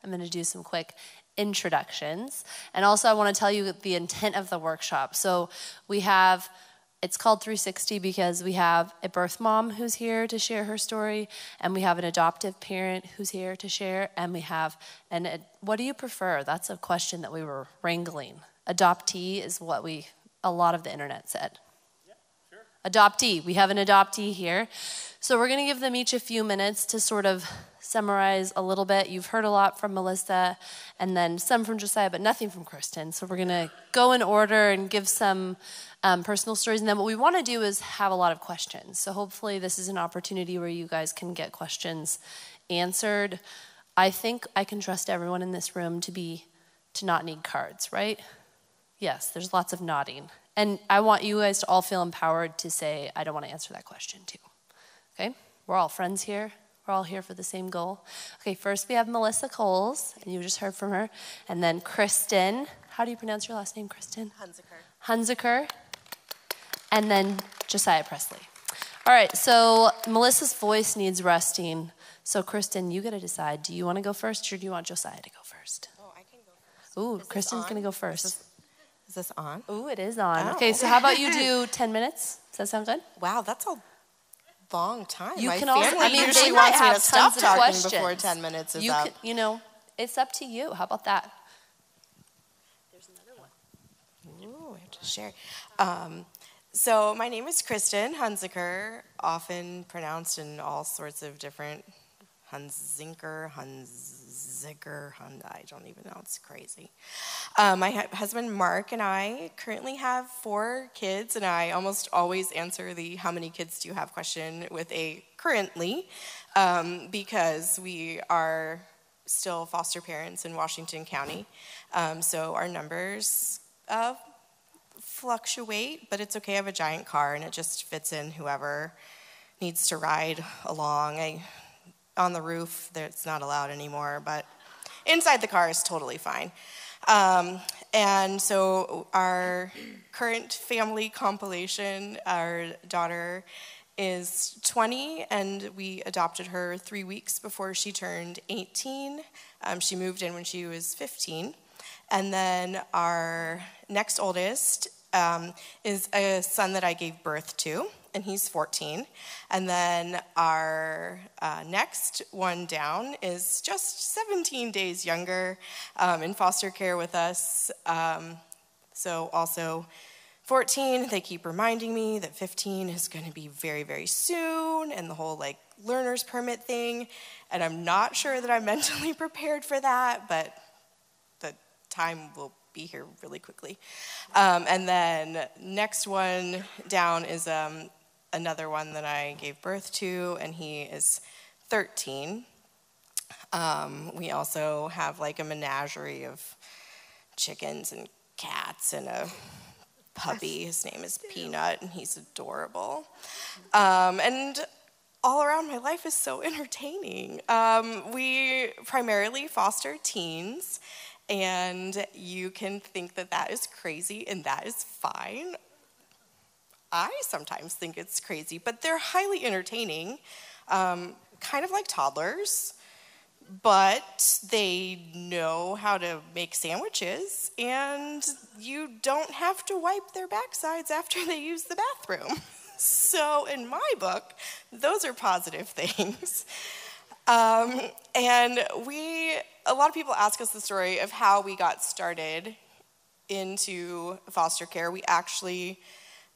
I'm going to do some quick introductions. And also I want to tell you the intent of the workshop. So it's called 360 because we have a birth mom who's here to share her story, and we have an adoptive parent who's here to share, and we have what do you prefer? That's a question that we were wrangling. Adoptee is what a lot of the internet said. Adoptee. We have an adoptee here. So we're going to give them each a few minutes to sort of summarize a little bit. You've heard a lot from Melissa and then some from Josiah, but nothing from Kristen. So we're going to go in order and give some personal stories. And then what we want to do is have a lot of questions. So hopefully this is an opportunity where you guys can get questions answered. I think I can trust everyone in this room to not need cards, right? Yes, there's lots of nodding. And I want you guys to all feel empowered to say, I don't want to answer that question too. Okay? We're all friends here. We're all here for the same goal. Okay, first we have Melissa Coles, and you just heard from her. And then Kristen. How do you pronounce your last name, Kristen? Hunziker. And then Josiah Presley. All right, so Melissa's voice needs resting. So Kristen, you got to decide. Do you want to go first, or do you want Josiah to go first? Oh, I can go first. Ooh, Kristen's going to go first. Is this on? Ooh, it is on. Oh. Okay, so how about you do 10 minutes? Does that sound good? Wow, that's a long time. You My can family also, I mean, usually they might wants me have to stop tons of talking questions. before 10 minutes is up. It's up to you. How about that? There's another one. Ooh, I have to share. So my name is Kristen Hunziker, often pronounced in all sorts of different Hunziker, I don't even know, it's crazy. My husband Mark and I currently have 4 kids, and I almost always answer the how many kids do you have question with a currently, because we are still foster parents in Washington County. So our numbers fluctuate, but it's okay. I have a giant car, and it just fits in whoever needs to ride along. On the roof, it's not allowed anymore, but inside the car is totally fine. And so our current family compilation, our daughter is 20, and we adopted her 3 weeks before she turned 18. She moved in when she was 15. And then our next oldest is a son that I gave birth to, and he's 14. And then our next one down is just 17 days younger, in foster care with us. So also 14, they keep reminding me that 15 is going to be very, very soon, and the whole learner's permit thing. And I'm not sure that I'm mentally prepared for that, but the time will be here really quickly. And then next one down is another one that I gave birth to, and he is 13. We also have a menagerie of chickens and cats and a puppy. His name is Peanut, and he's adorable. And all around, my life is so entertaining. We primarily foster teens, and you can think that that is crazy, and that is fine. I sometimes think it's crazy, but they're highly entertaining, kind of like toddlers, but they know how to make sandwiches, and you don't have to wipe their backsides after they use the bathroom. So in my book, those are positive things. And a lot of people ask us the story of how we got started into foster care. We actually,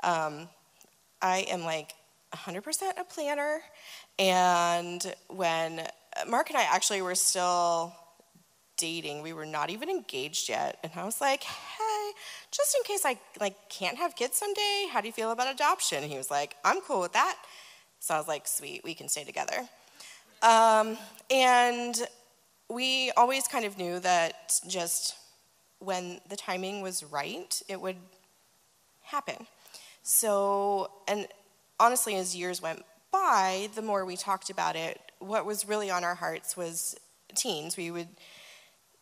I am 100% a planner, and when Mark and I actually were still dating, we were not even engaged yet, and I was like, hey, just in case I can't have kids someday, how do you feel about adoption? And he was like, I'm cool with that. So I was like, sweet, we can stay together. And we always kind of knew that just when the timing was right, it would happen. So, and honestly, as years went by, the more we talked about it, what was really on our hearts was teens. We would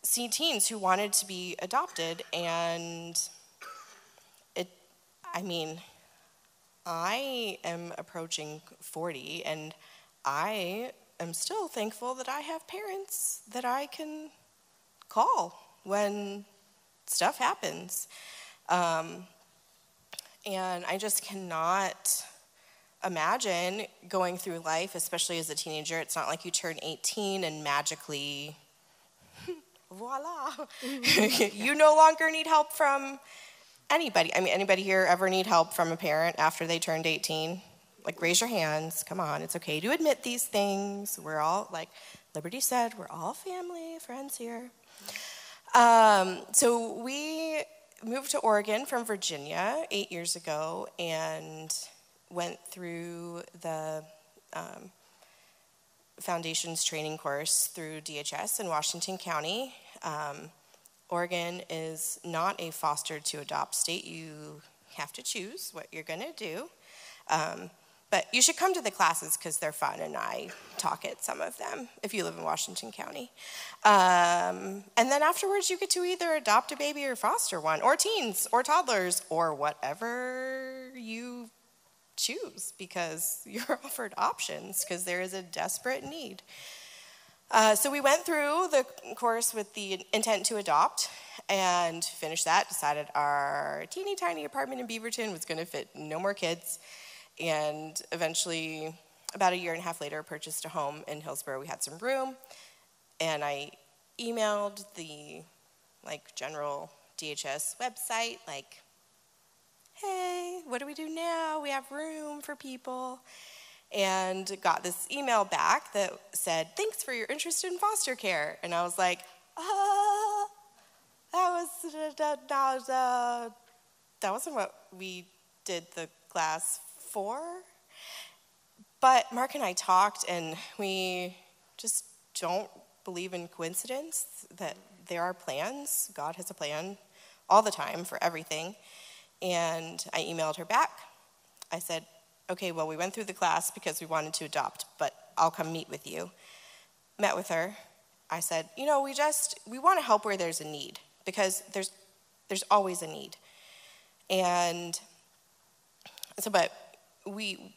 see teens who wanted to be adopted, and I am approaching 40, and I am still thankful that I have parents that I can call when stuff happens. And I just cannot imagine going through life, especially as a teenager. It's not like you turn 18 and magically, voila, you no longer need help from anybody. I mean, anybody here ever need help from a parent after they turned 18? Like, raise your hands. Come on, it's okay to admit these things. We're all, like Liberty said, we're all family, friends here. So we moved to Oregon from Virginia 8 years ago and went through the Foundations training course through DHS in Washington County. Oregon is not a foster to adopt state. You have to choose what you're going to do. But you should come to the classes because they're fun, and I talk at some of them if you live in Washington County. And then afterwards, you get to either adopt a baby or foster one, or teens, or toddlers, or whatever you choose, because you're offered options, because there is a desperate need. So we went through the course with the intent to adopt, and finished that, decided our teeny tiny apartment in Beaverton was going to fit no more kids. And eventually, about a year and a half later, purchased a home in Hillsborough. We had some room, and I emailed the general DHS website, hey, what do we do now? We have room for people. And got this email back that said, thanks for your interest in foster care. And I was like, that wasn't what we did the class for. But Mark and I talked, and we just don't believe in coincidence, that there are plans. God has a plan all the time for everything. And I emailed her back. I said, okay, well, we went through the class because we wanted to adopt, but I'll come meet with you. Met with her. I said, we want to help where there's a need, because there's always a need. And so, but we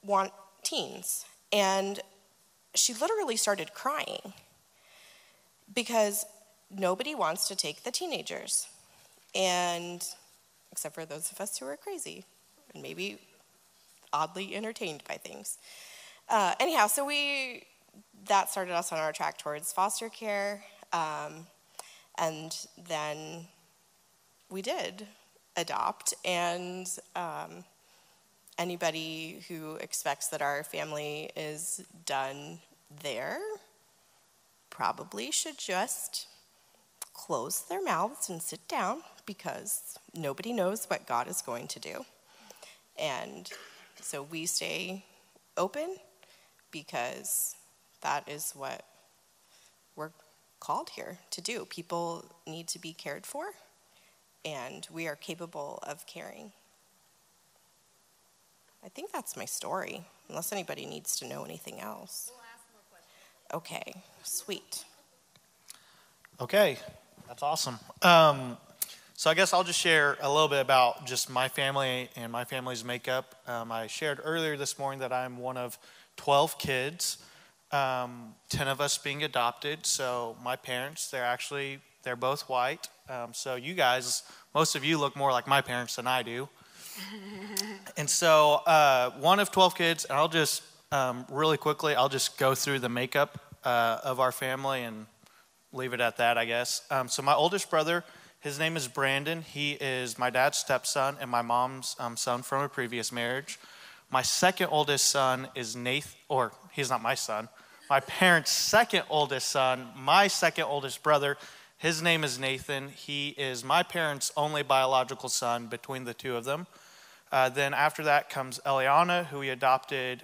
want teens. And she literally started crying because nobody wants to take the teenagers. And except for those of us who are crazy and maybe oddly entertained by things. Anyhow, so that started us on our track towards foster care. And then we did adopt. And anybody who expects that our family is done there probably should just close their mouths and sit down, because nobody knows what God is going to do. And so we stay open because that is what we're called here to do. People need to be cared for, and we are capable of caring. I think that's my story, unless anybody needs to know anything else. We'll ask more questions. Okay, sweet. Okay, that's awesome. So I guess I'll just share a little bit about just my family and my family's makeup. I shared earlier this morning that I'm one of 12 kids, 10 of us being adopted. So my parents, they're both white. So you guys, most of you look more like my parents than I do. And so one of 12 kids, and I'll just really quickly, I'll just go through the makeup of our family and leave it at that, I guess. So my oldest brother, his name is Brandon. He is my dad's stepson and my mom's son from a previous marriage. My second oldest son is Nathan, or he's not my son. My parents' second oldest son, my second oldest brother, his name is Nathan. He is my parents' only biological son between the two of them. Then after that comes Eliana, who we adopted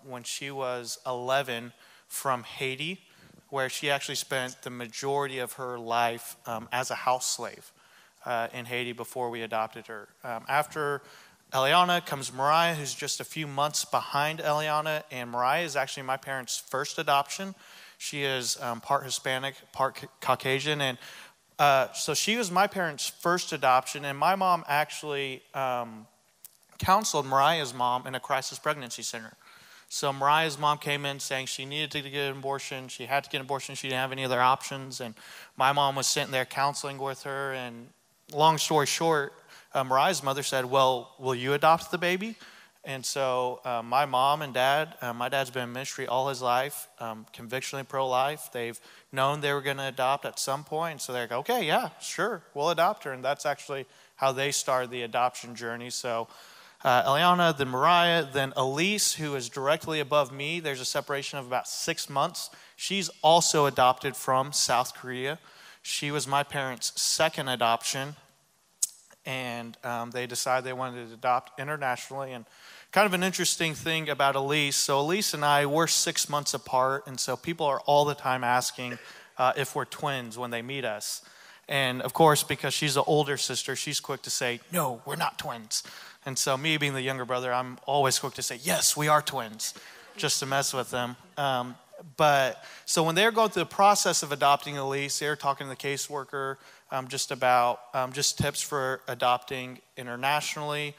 when she was 11 from Haiti, where she actually spent the majority of her life as a house slave in Haiti before we adopted her. After Eliana comes Mariah, who's just a few months behind Eliana, and Mariah is actually my parents' first adoption. She is part Hispanic, part Caucasian, and so she was my parents' first adoption, and my mom actually counseled Mariah's mom in a crisis pregnancy center. So Mariah's mom came in saying she needed to get an abortion. She had to get an abortion. She didn't have any other options. And my mom was sitting there counseling with her. And long story short, Mariah's mother said, well, will you adopt the baby? And so my mom and dad, my dad's been in ministry all his life, convictionally pro-life. They've known they were going to adopt at some point. So they're like, okay, yeah, sure, we'll adopt her. And that's actually how they started the adoption journey. So Eliana, then Mariah, then Elise, who is directly above me. There's a separation of about 6 months. She's also adopted from South Korea. She was my parents' second adoption. And they decided they wanted to adopt internationally. And kind of an interesting thing about Elise. So Elise and I, we're 6 months apart. And so people are all the time asking if we're twins when they meet us. And of course, because she's the older sister, she's quick to say, no, we're not twins. And so me being the younger brother, I'm always quick to say, yes, we are twins, just to mess with them. But so when they were going through the process of adopting Elise, they were talking to the caseworker just about just tips for adopting internationally.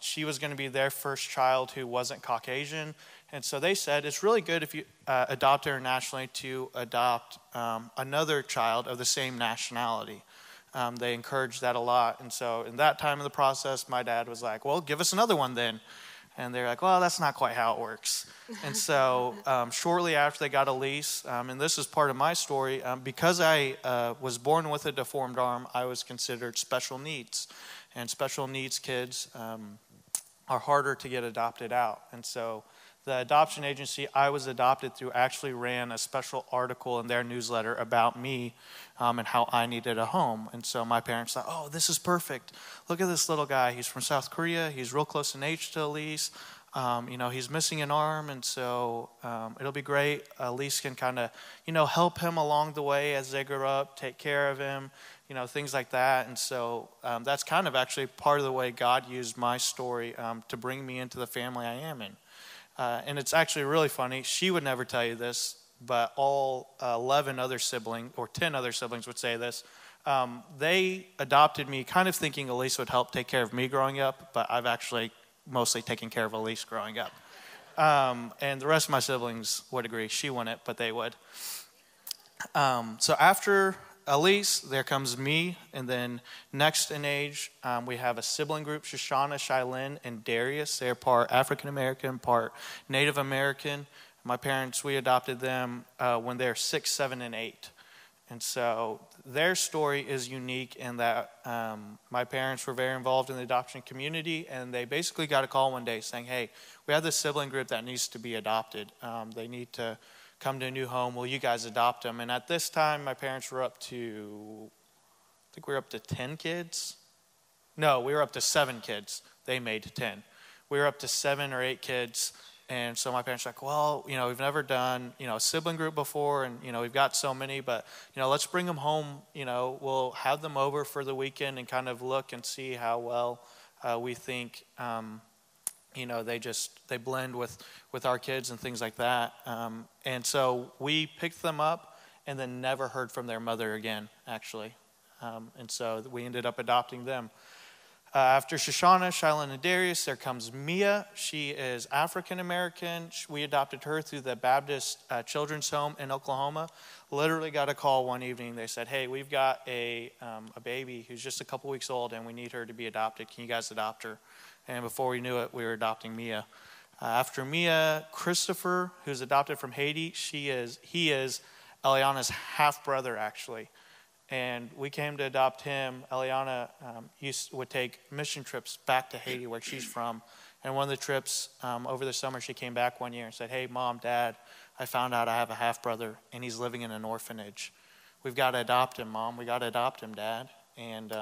She was going to be their first child who wasn't Caucasian. And so they said it's really good if you adopt internationally to adopt another child of the same nationality. They encouraged that a lot. And so in that time of the process, my dad was like, well, give us another one then. And they're like, well, that's not quite how it works. And so shortly after they got Elise, and this is part of my story, because I was born with a deformed arm, I was considered special needs. And special needs kids are harder to get adopted out. And so the adoption agency I was adopted through actually ran a special article in their newsletter about me and how I needed a home. And so my parents thought, oh, this is perfect. Look at this little guy. He's from South Korea. He's real close in age to Elise. He's missing an arm, and so it'll be great. Elise can kind of, help him along the way as they grow up, take care of him, things like that. And so that's kind of actually part of the way God used my story to bring me into the family I am in. And it's actually really funny. She would never tell you this, but all 11 other siblings, or 10 other siblings would say this. They adopted me kind of thinking Elise would help take care of me growing up, but I've actually mostly taken care of Elise growing up. And the rest of my siblings would agree. She wouldn't, but they would. So after Elise, there comes me, and then next in age, we have a sibling group, Shoshana, Shylin, and Darius. They're part African-American, part Native American. My parents, we adopted them when they're 6, 7, and 8. And so their story is unique in that my parents were very involved in the adoption community, and they basically got a call one day saying, hey, we have this sibling group that needs to be adopted. They need to come to a new home. Will you guys adopt them? And at this time, my parents were up to, I think we were up to 10 kids. No, we were up to 7 kids. They made 10. We were up to 7 or 8 kids. And so my parents were like, well, we've never done, a sibling group before, and, we've got so many, but, let's bring them home. We'll have them over for the weekend and kind of look and see how well we think, they blend with our kids and things like that. And so we picked them up and then never heard from their mother again, actually. And so we ended up adopting them. After Shoshana, Shylin, and Darius, there comes Mia. She is African-American. We adopted her through the Baptist Children's Home in Oklahoma. Literally got a call one evening. They said, hey, we've got a baby who's just a couple weeks old, and we need her to be adopted. Can you guys adopt her? And before we knew it, we were adopting Mia. After Mia, Christopher, who's adopted from Haiti, he is Eliana's half-brother, actually. And we came to adopt him. Eliana would take mission trips back to Haiti, where she's from. And one of the trips over the summer, she came back one year and said, hey, Mom, Dad, I found out I have a half-brother, and he's living in an orphanage. We've got to adopt him, Mom. We got to adopt him, Dad. And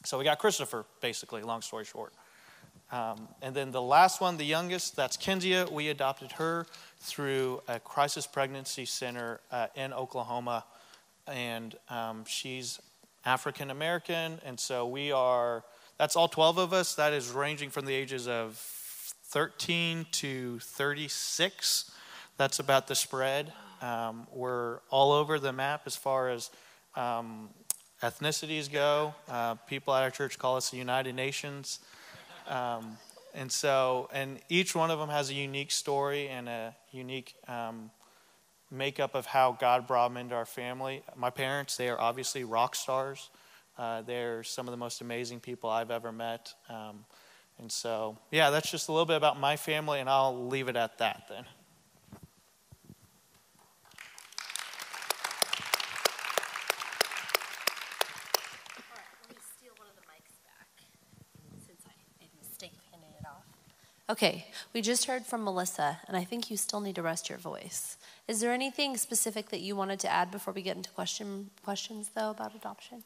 so we got Christopher, basically, long story short. And then the last one, the youngest, that's Kinzia. We adopted her through a crisis pregnancy center in Oklahoma. And she's African-American. And so that's all 12 of us. That is ranging from the ages of 13 to 36. That's about the spread. We're all over the map as far as ethnicities go. People at our church call us the United Nations. And each one of them has a unique story and a unique makeup of how God brought them into our family. My parents, they are obviously rock stars. They're some of the most amazing people I've ever met. And so, yeah, that's just a little bit about my family, and I'll leave it at that then. Okay, we just heard from Melissa, and I think you still need to rest your voice. Is there anything specific that you wanted to add before we get into questions, though, about adoption?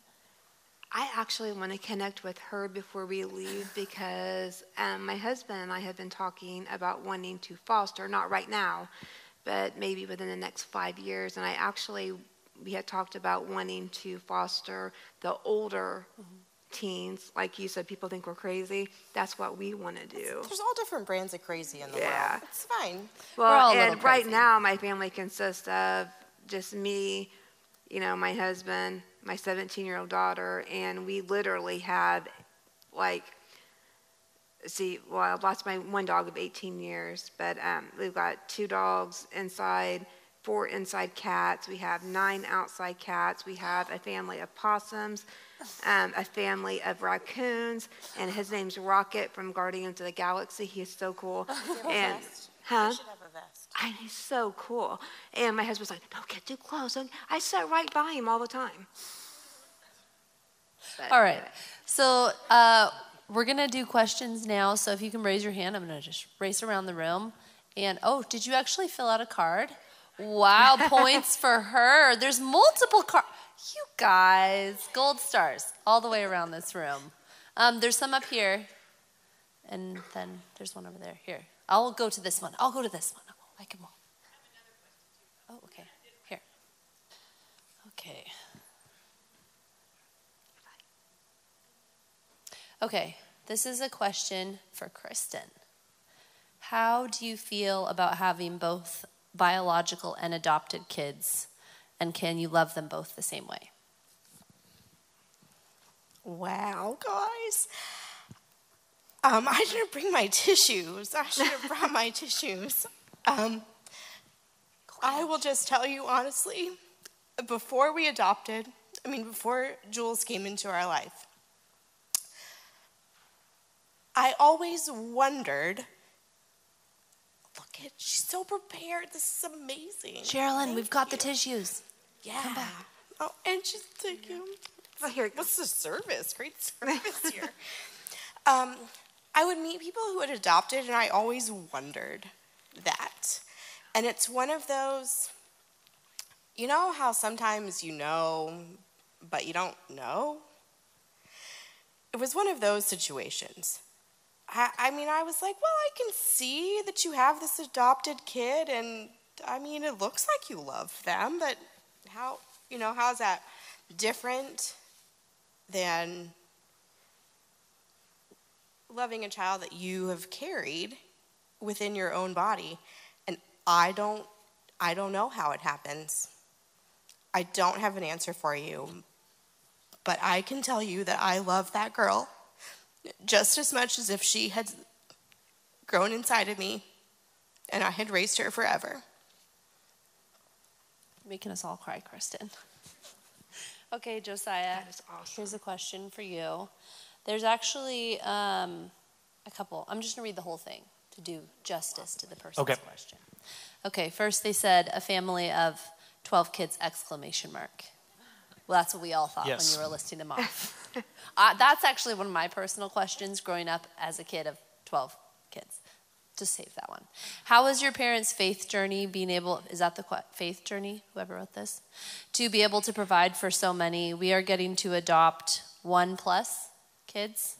I actually want to connect with her before we leave because my husband and I have been talking about wanting to foster, not right now, but maybe within the next 5 years. And we had talked about wanting to foster the older teens. Like you said, people think we're crazy. That's what we want to do. There's all different brands of crazy in the world. It's fine. Well, and right now my family consists of just me, my husband, my 17-year-old daughter, and we literally have I lost my one dog of 18 years, but we've got 2 dogs inside, 4 inside cats. We have 9 outside cats. We have a family of possums, a family of raccoons, and his name's Rocket from Guardians of the Galaxy. He is so cool. And You should have a vest. He's so cool. And my husband's like, don't get too close. I sat right by him all the time. But, all right. So we're going to do questions now. So if you can raise your hand, I'm going to just race around the room. And, did you actually fill out a card? Wow, points for her. There's multiple cards. You guys, gold stars all the way around this room. There's some up here. And then there's one over there. Here. I'll go to this one. I'll go to this one. I can walk. Oh, okay. Here. Okay. Okay. This is a question for Kristin. How do you feel about having both biological and adopted kids? And can you love them both the same way? Wow, guys. I didn't bring my tissues. I should have brought my tissues. I will just tell you honestly, before Jules came into our life, I always wondered, she's so prepared. This is amazing. Sherilyn, we've got the tissues. Yeah. Come back. Oh, and she's taking. Oh, here. What's the service? Great service here. I would meet people who had adopted, and I always wondered that. And it's one of those, you know how sometimes you know, but you don't know? It was one of those situations. I was like, well, I can see that you have this adopted kid, and it looks like you love them, but how's that different than loving a child that you have carried within your own body? And I don't know how it happens. I don't have an answer for you, but I can tell you that I love that girl just as much as if she had grown inside of me and I had raised her forever. Making us all cry, Kristin. Okay, Josiah, That is awesome. Here's a question for you. There's actually a couple. I'm just going to read the whole thing to do justice to the person's question. Okay, first they said a family of 12 kids, ! Well, that's what we all thought when you were listing them off. That's actually one of my personal questions growing up as a kid of 12 kids. Just save that one. How was your parents' faith journey is that the faith journey, whoever wrote this? To be able to provide for so many. We are getting to adopt 1+ kids,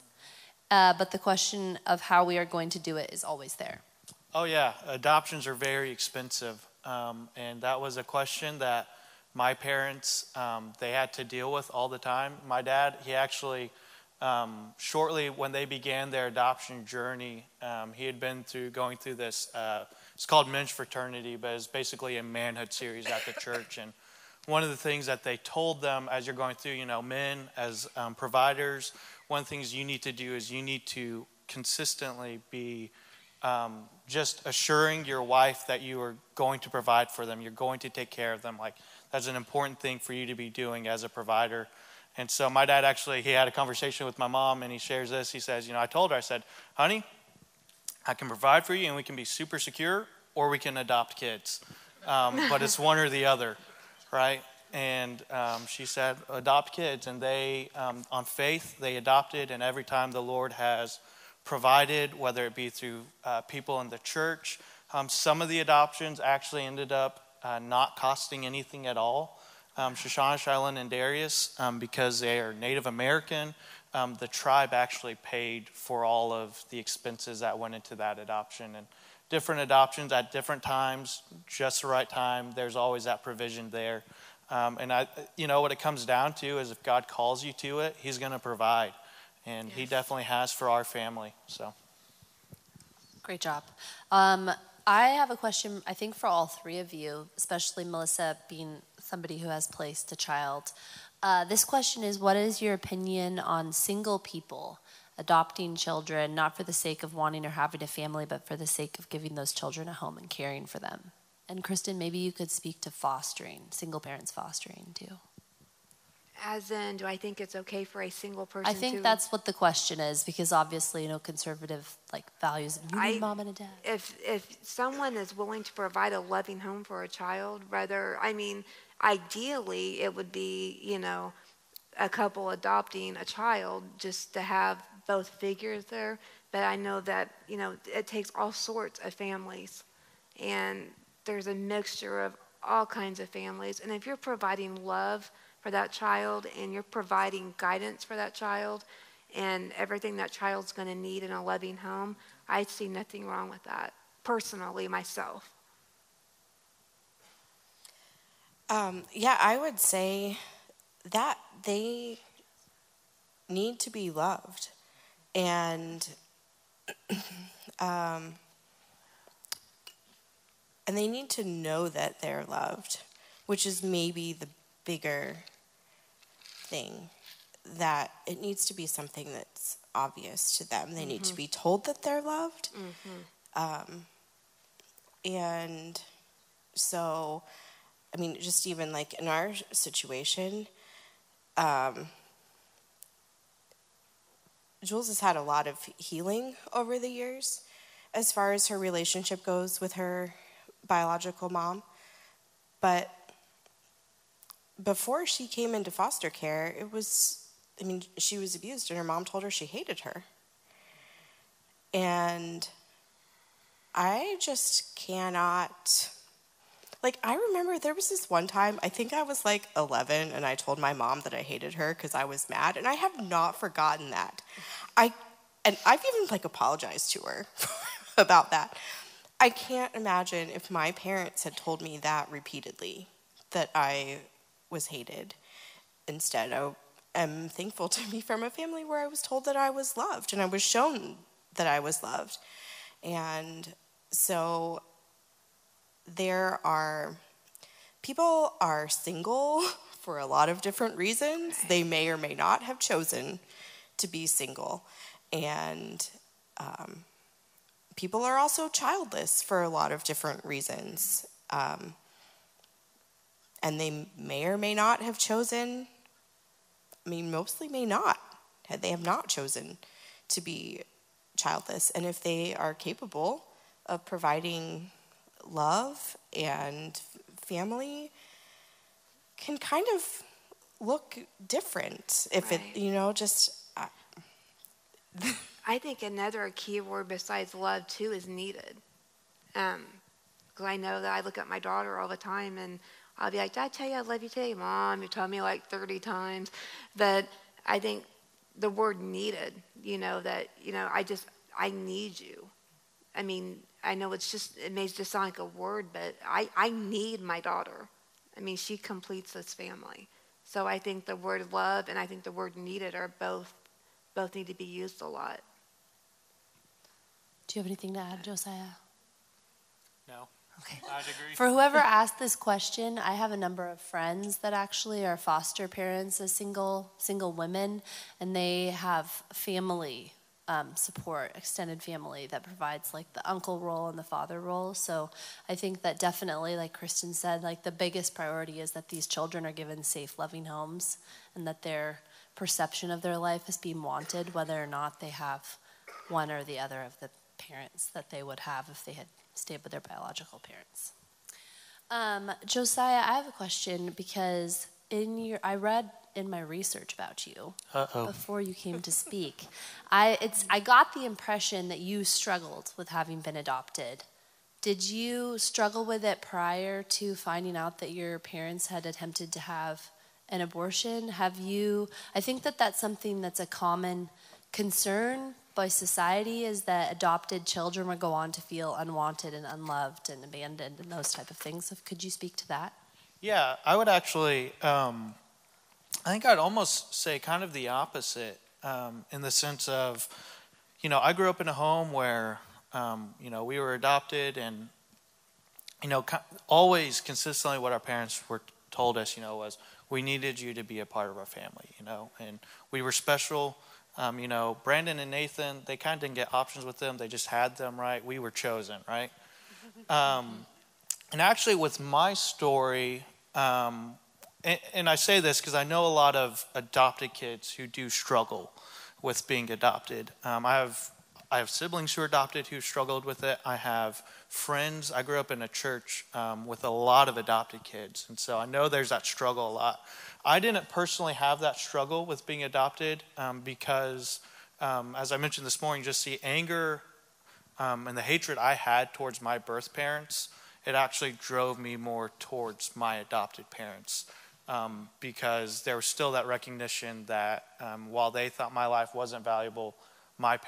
but the question of how we are going to do it is always there. Oh yeah, adoptions are very expensive. And that was a question that my parents, they had to deal with all the time. My dad, he actually, shortly when they began their adoption journey, he had been going through this, it's called Men's Fraternity, but it's basically a manhood series at the church. And one of the things that they told them as you're going through, men as providers, one of the things you need to do is you need to consistently be just assuring your wife that you are going to provide for them, you're going to take care of them. Like, that's an important thing for you to be doing as a provider. And so my dad actually, he had a conversation with my mom, and he shares this. He says, I told her, I said, honey, I can provide for you and we can be super secure, or we can adopt kids. But it's one or the other, right? And she said, adopt kids. And they, on faith, they adopted. And every time the Lord has provided, whether it be through people in the church, some of the adoptions actually ended up not costing anything at all. Shoshana, Shylin, and Darius, because they are Native American, the tribe actually paid for all of the expenses that went into that adoption. And different adoptions at different times, just the right time, there's always that provision there. And what it comes down to is if God calls you to it, he's going to provide. And he definitely has for our family. So, great job. I have a question, I think, for all three of you, especially Melissa being somebody who has placed a child. This question is, what is your opinion on single people adopting children, not for the sake of wanting or having a family, but for the sake of giving those children a home and caring for them? And Kristin, maybe you could speak to fostering, single parents fostering too. As in, do I think it's okay for a single person I think that's what the question is, because obviously, conservative values of you need mom and a dad. If someone is willing to provide a loving home for a child, ideally it would be, a couple adopting a child just to have both figures there. But I know that, it takes all sorts of families, and there's a mixture of all kinds of families. And if you're providing love for that child, and you're providing guidance for that child, and everything that child's going to need in a loving home, I see nothing wrong with that, personally, myself. I would say that they need to be loved, and and they need to know that they're loved, which is maybe the bigger thing, that it needs to be something that's obvious to them. They need to be told that they're loved. And so, just even in our situation, Jules has had a lot of healing over the years as far as her relationship goes with her biological mom. But before she came into foster care, she was abused, and her mom told her she hated her. And I just cannot, I remember there was this one time, I think I was 11, and I told my mom that I hated her because I was mad, and I have not forgotten that. I've even apologized to her about that. I can't imagine if my parents had told me that repeatedly, that I was hated. Instead, I am thankful to be from a family where I was told that I was loved, and I was shown that I was loved. And so people are single for a lot of different reasons. They may or may not have chosen to be single. And people are also childless for a lot of different reasons. And they may or may not have chosen, mostly may not. They have not chosen to be childless. And if they are capable of providing love and family, can kind of look different if right. I think another key word besides love too is needed. Because I know that I look at my daughter all the time, and I'll be like, "Did I tell you I love you today?" "Mom, you told me 30 times." But I think the word needed, I need you. I know it may just sound like a word, but I need my daughter. She completes this family. So I think the word love and I think the word needed are both need to be used a lot. Do you have anything to add, Josiah? No. Okay. I'd agree. For whoever asked this question, I have a number of friends that actually are foster parents as single women, and they have family support, extended family that provides like the uncle role and the father role. So I think that definitely, like Kristen said, like the biggest priority is that these children are given safe, loving homes, and that their perception of their life is being wanted, whether or not they have one or the other of the parents that they would have if they had stayed with their biological parents. Josiah, I have a question because I read in my research about you before you came to speak. I got the impression that you struggled with having been adopted. Did you struggle with it prior to finding out that your parents had attempted to have an abortion? I think that that's something that's a common concern by society, is that adopted children would go on to feel unwanted and unloved and abandoned and those type of things. So could you speak to that? Yeah, I would actually, I think I'd almost say kind of the opposite, in the sense of, I grew up in a home where, we were adopted, and, always consistently what our parents told us, was we needed you to be a part of our family, and we were special. Brandon and Nathan, they kind of didn't get options with them. They just had them, right? We were chosen, right? And actually with my story, and I say this because I know a lot of adopted kids who do struggle with being adopted. I have siblings who are adopted who struggled with it. I have friends. I grew up in a church with a lot of adopted kids, and so I know there's that struggle a lot. I didn't personally have that struggle with being adopted because, as I mentioned this morning, just the anger and the hatred I had towards my birth parents, it actually drove me more towards my adopted parents, because there was still that recognition that while they thought my life wasn't valuable, my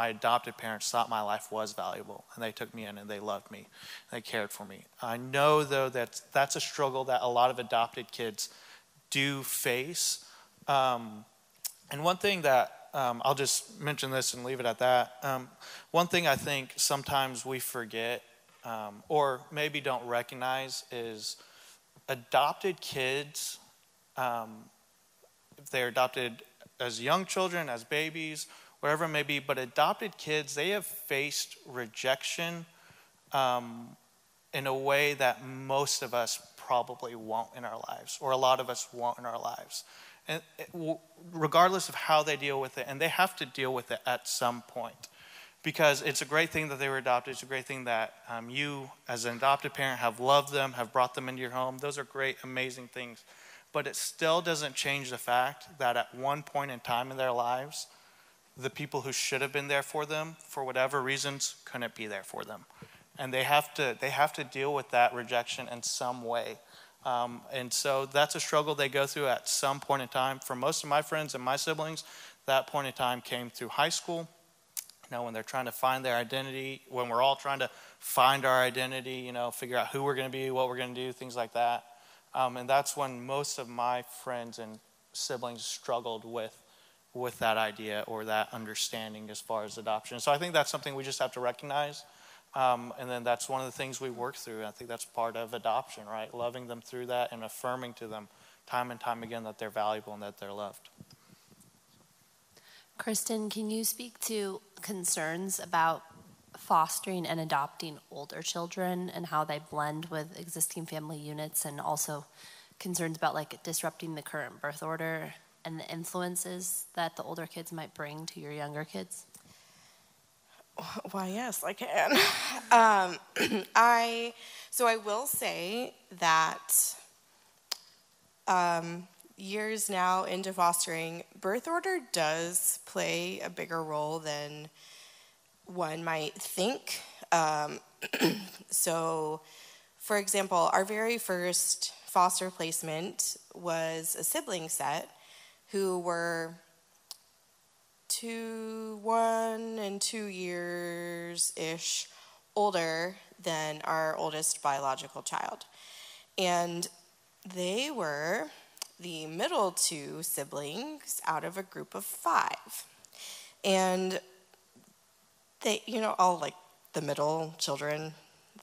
adopted parents thought my life was valuable, and they took me in and they loved me, and they cared for me. I know, though, that that's a struggle that a lot of adopted kids do face. And one thing that, I'll just mention this and leave it at that. One thing I think sometimes we forget, or maybe don't recognize, is adopted kids, if they're adopted as young children, as babies, whatever it may be, but adopted kids, they have faced rejection in a way that most of us probably won't in our lives, or a lot of us won't in our lives. And regardless of how they deal with it, and they have to deal with it at some point, because it's a great thing that they were adopted. It's a great thing that you, as an adopted parent, have loved them, have brought them into your home. Those are great, amazing things. But it still doesn't change the fact that at one point in time in their lives, the people who should have been there for them, for whatever reasons, couldn't be there for them. And they have to deal with that rejection in some way. And so that's a struggle they go through at some point in time. For most of my friends and my siblings, that point in time came through high school. When they're trying to find their identity, when we're all trying to find our identity, figure out who we're going to be, what we're going to do, things like that. And that's when most of my friends and siblings struggled with that idea or that understanding as far as adoption. So I think that's something we just have to recognize. And then that's one of the things we work through. I think that's part of adoption, right? Loving them through that and affirming to them time and time again that they're valuable and that they're loved. Kristin, can you speak to concerns about fostering and adopting older children and how they blend with existing family units, and also concerns about like disrupting the current birth order and the influences that the older kids might bring to your younger kids? Why, yes, I can. I will say that years now into fostering, birth order does play a bigger role than one might think. So, for example, our very first foster placement was a sibling set who were 1 and 2 years-ish older than our oldest biological child. And they were the middle 2 siblings out of a group of 5. And they, all like the middle children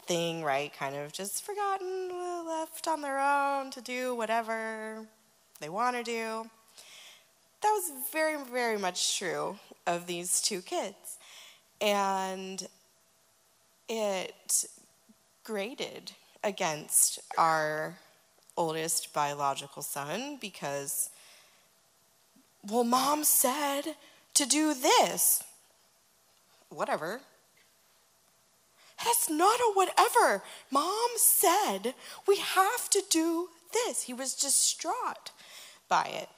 thing, right? Kind of just forgotten, left on their own to do whatever they want to do. That was very, very much true of these two kids. And it grated against our oldest biological son because, well, Mom said to do this. Whatever. That's not a whatever. Mom said we have to do this. He was distraught by it.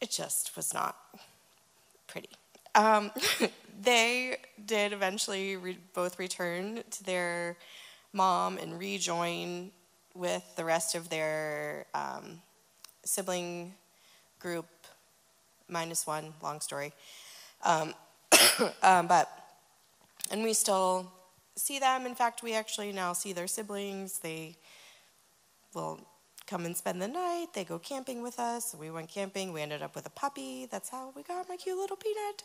It just was not pretty. They did eventually both return to their mom and rejoin with the rest of their sibling group, -1, long story. And we still see them. In fact, we actually now see their siblings. They will come and spend the night. They go camping with us. We went camping. We ended up with a puppy. That's how we got my cute little Peanut.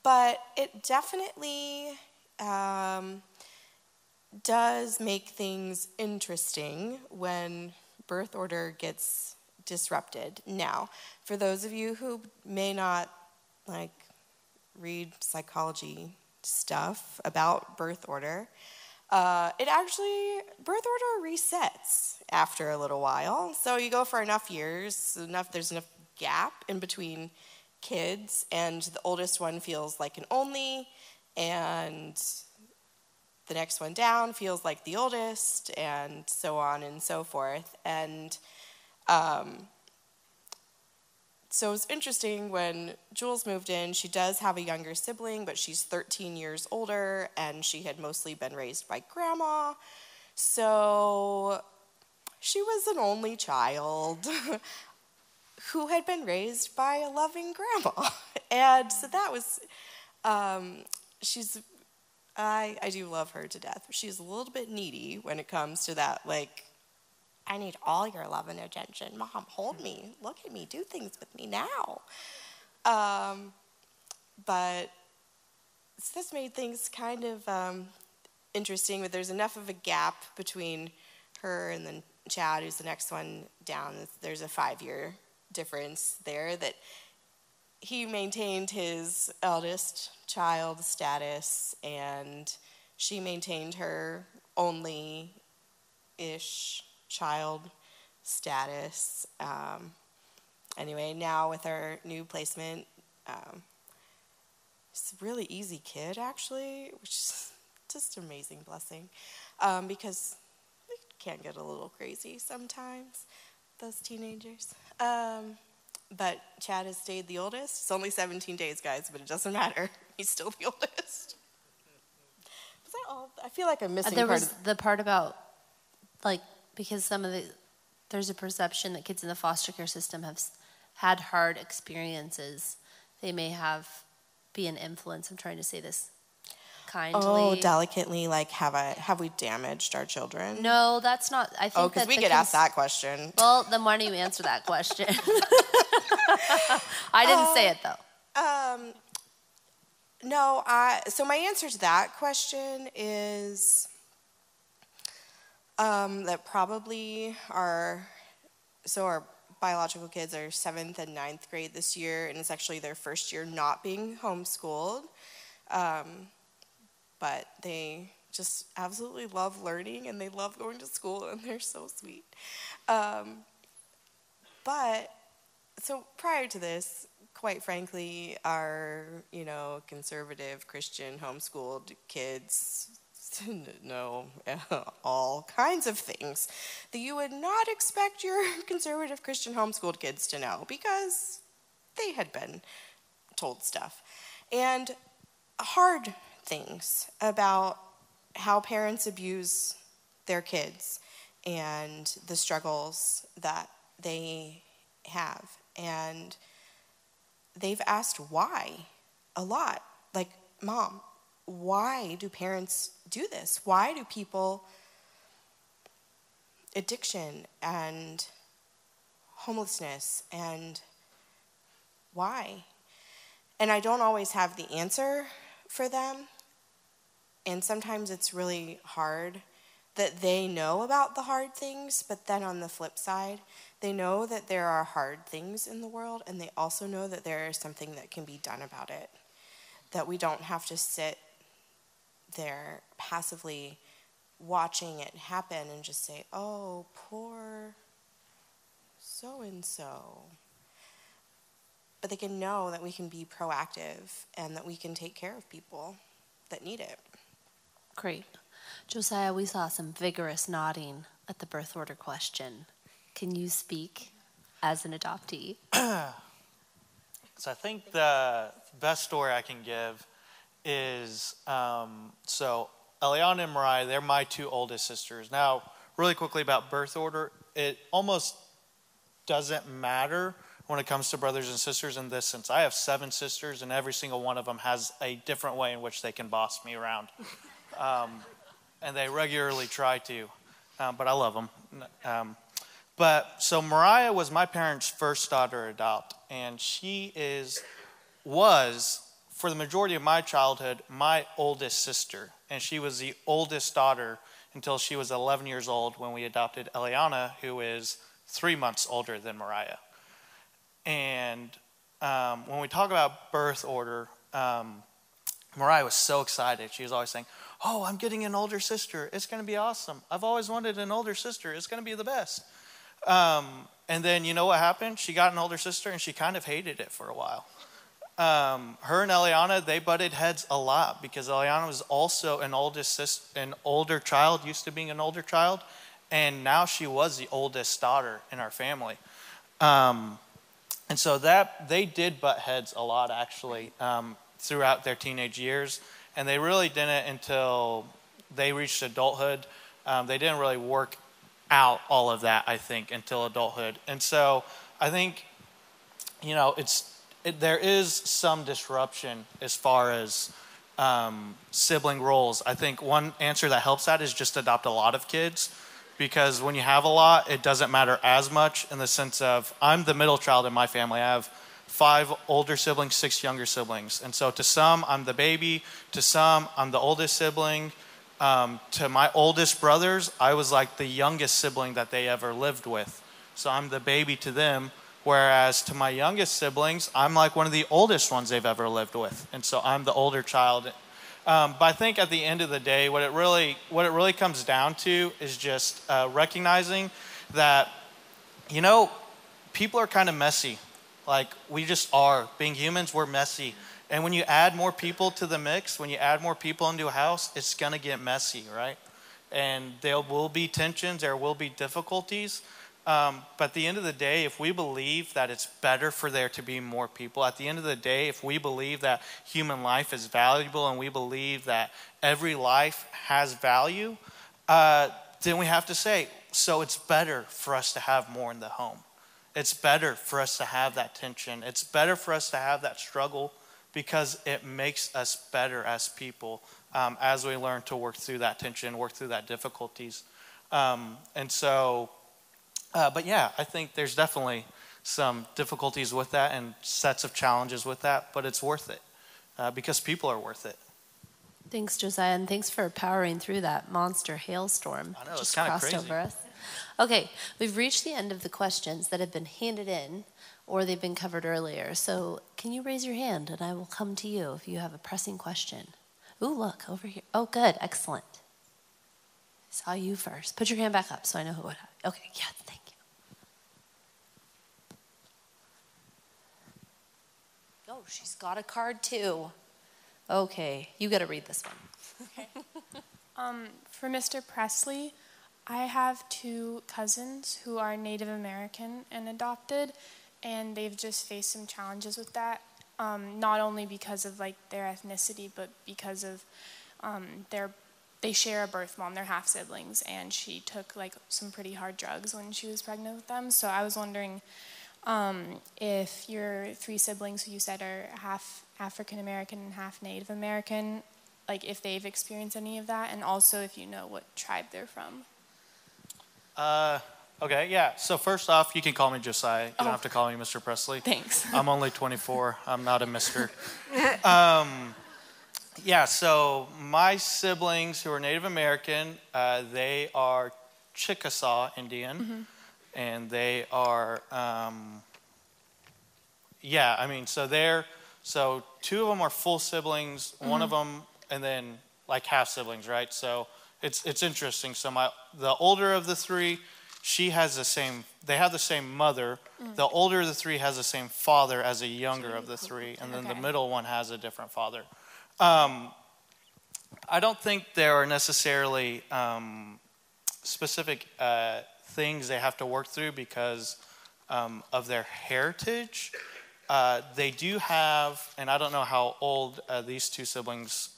But it definitely does make things interesting when birth order gets disrupted. Now, for those of you who may not read psychology stuff about birth order, birth order resets after a little while. So you go for enough years, there's enough gap in between kids, and the oldest one feels like an only, and the next one down feels like the oldest, and so on and so forth. And so it was interesting when Jules moved in. She does have a younger sibling, but she's 13 years older, and she had mostly been raised by grandma. So she was an only child who had been raised by a loving grandma. And so that was, I do love her to death. She's a little bit needy when it comes to that, I need all your love and attention. Mom, hold me. Look at me. Do things with me now. But so this made things kind of interesting, but there's enough of a gap between her and then Chad, who's the next one down. There's a 5-year difference there that he maintained his eldest child status, and she maintained her only-ish child status. Anyway, now with our new placement, it's a really easy kid, actually, which is just an amazing blessing, because they can get a little crazy sometimes, those teenagers. But Chad has stayed the oldest. It's only 17 days, guys, but it doesn't matter. He's still the oldest. Was that all? I feel like I'm missing there was the part about, because there's a perception that kids in the foster care system have had hard experiences. They may be an influence. I'm trying to say this kindly. Oh, delicately, have we damaged our children? No, that's not. I think because we get asked that question. Well, then why don't you answer that question? I didn't say it though. No, so my answer to that question is that probably our biological kids are 7th and 9th grade this year, and it's actually their first year not being homeschooled. But they just absolutely love learning, and they love going to school, and they're so sweet. But so prior to this, quite frankly, our conservative Christian homeschooled kids know all kinds of things that you would not expect your conservative Christian homeschooled kids to know, because they had been told stuff. And hard things about how parents abuse their kids and the struggles that they have. And they've asked why a lot. Mom, why do parents do this? Why do people, addiction and homelessness, and why? And I don't always have the answer for them. And sometimes it's really hard that they know about the hard things, but then on the flip side, they know that there are hard things in the world, and they also know that there is something that can be done about it, that we don't have to sit there passively watching it happen and just say, oh, poor so-and-so. But they can know that we can be proactive and that we can take care of people that need it. Great. Josiah, we saw some vigorous nodding at the birth order question. Can you speak as an adoptee? So I think the best story I can give is, so Eliana and Mariah, they're my two oldest sisters. Now, really quickly about birth order, it almost doesn't matter when it comes to brothers and sisters in this sense. I have 7 sisters, and every single one of them has a different way in which they can boss me around. And they regularly try to, but I love them. So Mariah was my parents' first daughter to adopt, and she was, for the majority of my childhood, my oldest sister. And she was the oldest daughter until she was 11 years old when we adopted Eliana, who is 3 months older than Mariah. And when we talk about birth order, Mariah was so excited. She was always saying, oh, I'm getting an older sister. It's going to be awesome. I've always wanted an older sister. It's going to be the best. And then you know what happened? She got an older sister, and she kind of hated it for a while. Her and Eliana, they butted heads a lot because Eliana was also an older child, used to being an older child, and now she was the oldest daughter in our family. And so that they did butt heads a lot, actually, throughout their teenage years, and they really didn't until they reached adulthood. They didn't really work out all of that, I think, until adulthood. And so I think, there is some disruption as far as sibling roles. I think one answer that helps that is just adopt a lot of kids, because when you have a lot, it doesn't matter as much in the sense of, I'm the middle child in my family. I have 5 older siblings, 6 younger siblings. And so to some, I'm the baby. To some, I'm the oldest sibling. To my oldest brothers, I was like the youngest sibling that they ever lived with. So I'm the baby to them. Whereas to my youngest siblings, I'm like one of the oldest ones they've ever lived with. And so I'm the older child. But I think at the end of the day, what it really comes down to is just recognizing that, people are kind of messy. Like, we just are. Being humans, we're messy. And when you add more people to the mix, when you add more people into a house, it's going to get messy, right? And there will be tensions, there will be difficulties. But at the end of the day, if we believe that it's better for there to be more people, at the end of the day, if we believe that human life is valuable and we believe that every life has value, then we have to say, so it's better for us to have more in the home. It's better for us to have that tension. It's better for us to have that struggle because it makes us better as people as we learn to work through that tension, work through that difficulties. But yeah, I think there's definitely some difficulties with that and sets of challenges with that, but it's worth it because people are worth it. Thanks, Josiah, and thanks for powering through that monster hailstorm. I know, just it's kind of crossed crazy. over us. Okay, we've reached the end of the questions that have been handed in or they've been covered earlier. So can you raise your hand and I will come to you if you have a pressing question. Ooh, look, over here. Oh, good, excellent. Saw you first. Put your hand back up so I know who it is. Okay, yeah, thank you. Oh, she's got a card too. Okay, you got to read this one. Okay. For Mr. Presley, I have 2 cousins who are Native American and adopted, and they've just faced some challenges with that, not only because of like their ethnicity, but because of they share a birth mom. They're half siblings, and she took like some pretty hard drugs when she was pregnant with them. So I was wondering if your 3 siblings, who you said are half African American and half Native American, like if they've experienced any of that, and also if you know what tribe they're from. Okay, yeah. So first off, you can call me Josiah. You don't have to call me Mr. Presley. Thanks. I'm only 24. I'm not a Mr. Yeah, so my siblings who are Native American, they are Chickasaw Indian, and they are, so two of them are full siblings, one of them, and then like half siblings, right? So it's interesting. So the older of the three, they have the same mother. The older of the three has the same father as the younger of the three, and then the middle one has a different father. I don't think there are necessarily specific things they have to work through because of their heritage. They do have, and I don't know how old these two siblings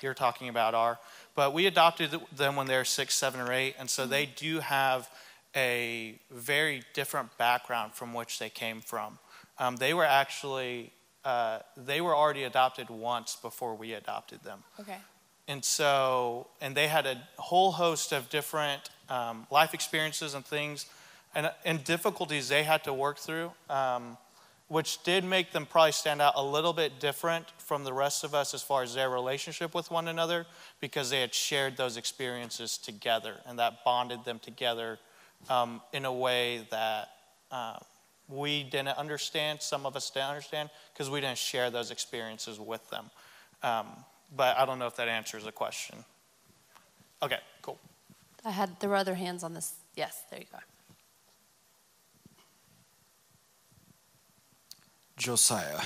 you're talking about are, but we adopted them when they were 6, 7, or 8, and so they do have a very different background from which they came from. They were already adopted once before we adopted them. Okay. And they had a whole host of different life experiences and things and difficulties they had to work through, which did make them probably stand out a little bit different from the rest of us as far as their relationship with one another, because they had shared those experiences together, and that bonded them together in a way that we didn't understand. Some of us didn't understand because we didn't share those experiences with them. But I don't know if that answers the question. Okay, cool. There were other hands on this. Yes, there you go. Josiah,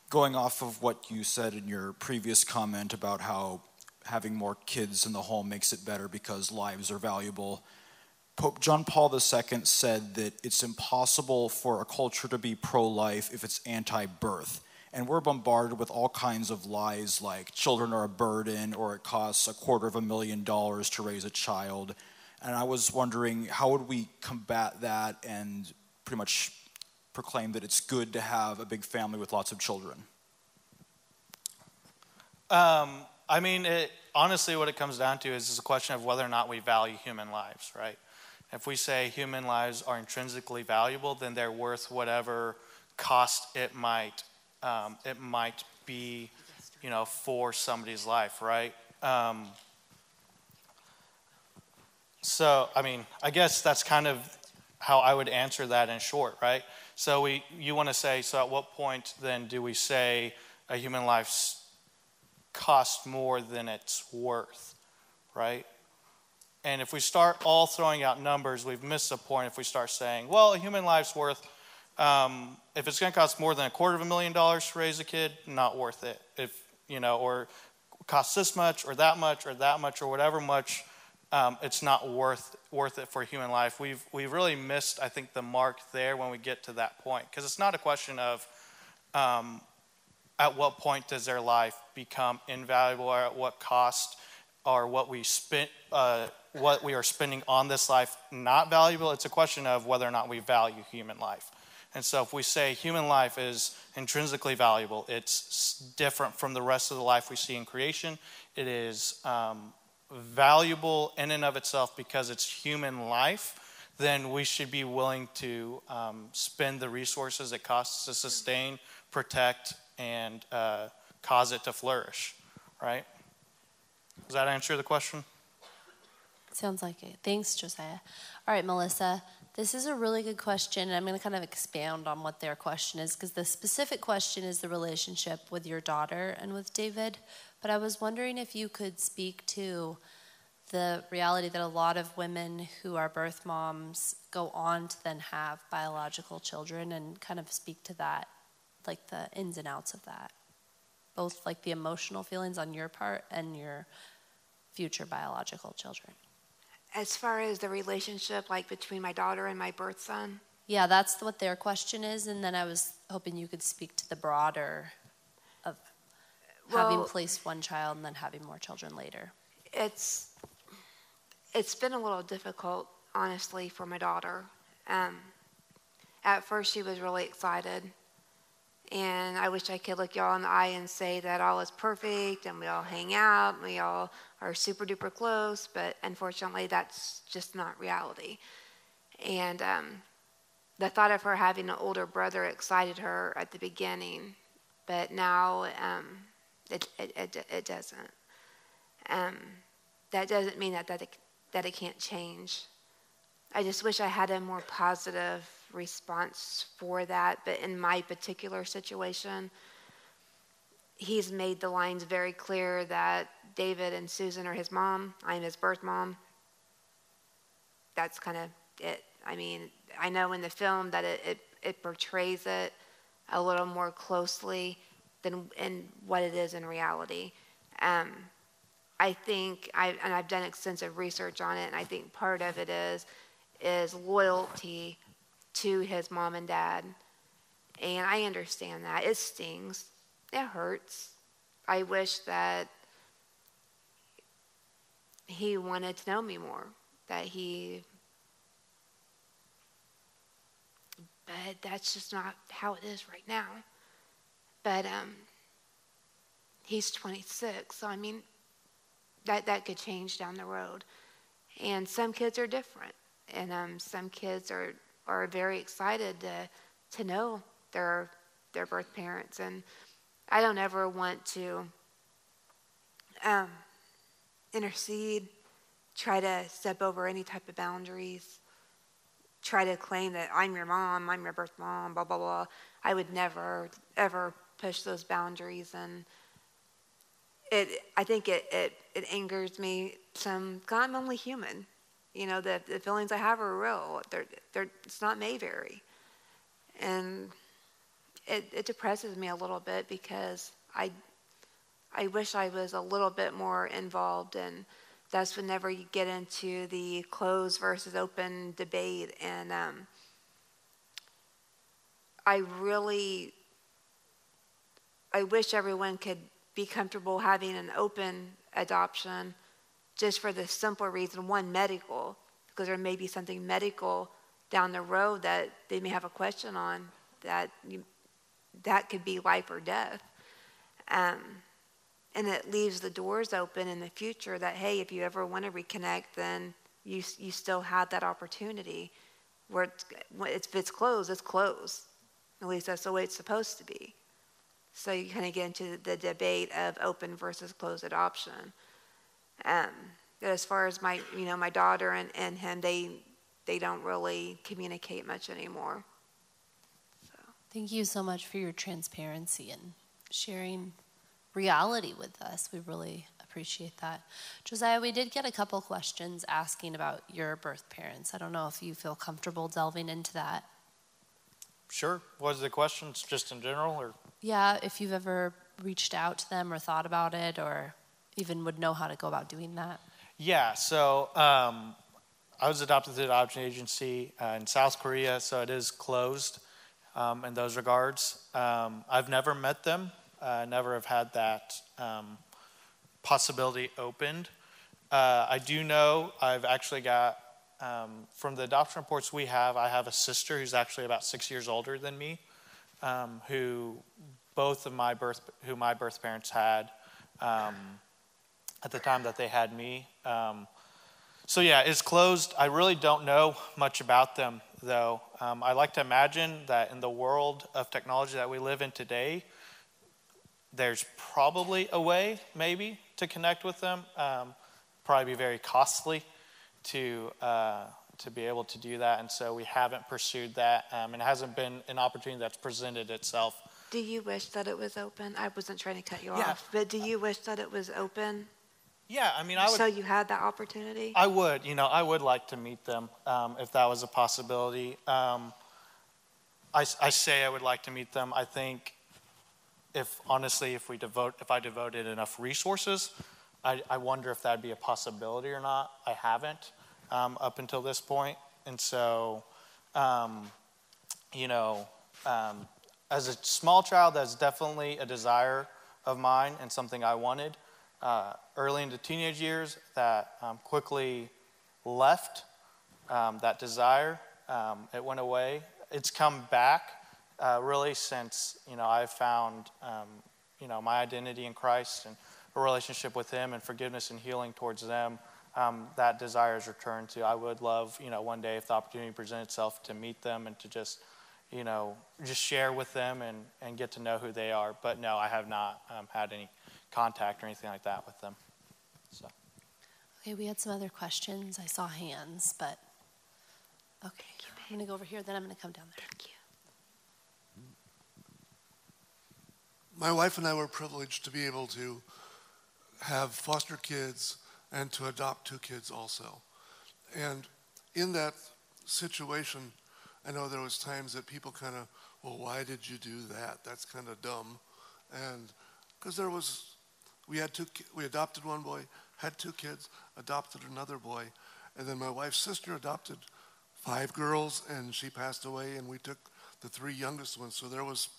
going off of what you said in your previous comment about how having more kids in the home makes it better because lives are valuable, Pope John Paul II said that it's impossible for a culture to be pro-life if it's anti-birth. And we're bombarded with all kinds of lies like children are a burden or it costs $250,000 to raise a child. And I was wondering, how would we combat that and pretty much proclaim that it's good to have a big family with lots of children? Honestly, what it comes down to is a question of whether or not we value human lives, right? If we say human lives are intrinsically valuable, then they're worth whatever cost it might be, for somebody's life, right? I guess that's kind of how I would answer that in short, right? So you want to say, so at what point then do we say a human life costs more than it's worth, right? And if we start all throwing out numbers, we've missed the point. If we start saying, well, a human life's worth, if it's going to cost more than $250,000 to raise a kid, not worth it. Or costs this much or that much or that much or whatever much, it's not worth it for human life. We've really missed, I think, the mark there when we get to that point, because it's not a question of at what point does their life become invaluable, or at what cost, or what we are spending on this life not valuable. It's a question of whether or not we value human life. And so if we say human life is intrinsically valuable, it's different from the rest of the life we see in creation. It is valuable in and of itself because it's human life, then we should be willing to spend the resources it costs to sustain, protect, and cause it to flourish, right? Does that answer the question? Sounds like it. Thanks, Josiah. All right, Melissa, this is a really good question, and I'm going to kind of expound on what their question is, because the specific question is the relationship with your daughter and with David. But I was wondering if you could speak to the reality that a lot of women who are birth moms go on to then have biological children, and kind of speak to that, like the ins and outs of that, both like the emotional feelings on your part and your future biological children. As far as the relationship like between my daughter and my birth son? Yeah, that's what their question is, and then I was hoping you could speak to the broader of having placed one child and then having more children later. It's been a little difficult, honestly, for my daughter. At first she was really excited, and I wish I could look y'all in the eye and say that all is perfect and we all hang out and we all are super duper close, but unfortunately that's just not reality. And the thought of her having an older brother excited her at the beginning, but now It doesn't. That doesn't mean that it can't change. I just wish I had a more positive response for that. But in my particular situation, he's made the lines very clear that David and Susan are his mom. I'm his birth mom. That's kind of it. I mean, I know in the film that it portrays it a little more closely than in what it is in reality. I think, I've done extensive research on it, and I think part of it is loyalty to his mom and dad. And I understand that. It stings. It hurts. I wish that he wanted to know me more, but that's just not how it is right now. But he's 26, so I mean, that could change down the road. And some kids are different, and some kids are very excited to know their birth parents. And I don't ever want to intercede, try to step over any type of boundaries, try to claim that I'm your mom, I'm your birth mom, blah, blah, blah. I would never, ever push those boundaries. And I think it angers me some, 'cause I'm only human. You know, the feelings I have are real. It's not Mayberry. And it depresses me a little bit, because I wish I was a little bit more involved, and that's whenever you get into the closed versus open debate. And I wish everyone could be comfortable having an open adoption, just for the simple reason, one, medical, because there may be something medical down the road that they may have a question on, that could be life or death. And it leaves the doors open in the future that, hey, if you ever want to reconnect, then you still have that opportunity. Where if it's closed, it's closed. At least that's the way it's supposed to be. So you kind of get into the debate of open versus closed adoption. As far as my daughter and him, they don't really communicate much anymore. So. Thank you so much for your transparency and sharing reality with us. We really appreciate that. Josiah, we did get a couple questions asking about your birth parents. I don't know if you feel comfortable delving into that. Sure. What are the questions, just in general, or? Yeah, if you've ever reached out to them or thought about it, or even would know how to go about doing that. Yeah, so I was adopted through the adoption agency in South Korea, so it is closed in those regards. I've never met them. Never have had that possibility opened. I do know I've actually got, from the adoption reports I have a sister who's actually about 6 years older than me, who my birth parents had at the time that they had me. So yeah, it's closed. I really don't know much about them, though. I like to imagine that in the world of technology that we live in today, there's probably a way, maybe, to connect with them. Probably be very costly to be able to do that, and so we haven't pursued that, and it hasn't been an opportunity that's presented itself. Do you wish that it was open? I wasn't trying to cut you off, but do you wish that it was open? Yeah, I mean, I would. So you had that opportunity? I would, I would like to meet them if that was a possibility. I say I would like to meet them. I think if I devoted enough resources, I wonder if that'd be a possibility or not. I haven't up until this point. And so, as a small child, that's definitely a desire of mine and something I wanted. Early into teenage years, that quickly left that desire. It went away. It's come back really since I've found my identity in Christ and a relationship with Him and forgiveness and healing towards them. That desire is returned to. I would love one day, if the opportunity presents itself, to meet them and to just share with them and get to know who they are. But no, I have not had any contact or anything like that with them. So. Okay, we had some other questions. I saw hands, but okay. I'm going to go over here, then I'm going to come down there. Thank you. My wife and I were privileged to be able to have foster kids and to adopt 2 kids also. And in that situation, I know there was times that people kind of, well, why did you do that? That's kind of dumb. And because we adopted one boy, had 2 kids, adopted another boy, and then my wife's sister adopted 5 girls, and she passed away, and we took the 3 youngest ones. So there was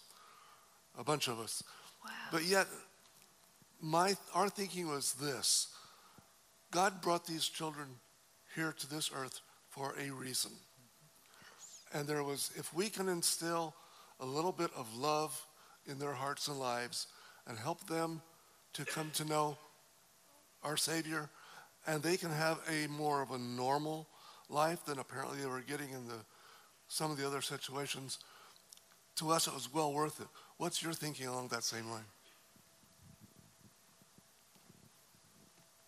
a bunch of us. Wow. But yet, our thinking was this: God brought these children here to this earth for a reason. And there was, if we can instill a little bit of love in their hearts and lives and help them to come to know our Savior, and they can have a more of a normal life than apparently they were getting in some of the other situations, to us it was well worth it. What's your thinking along that same line?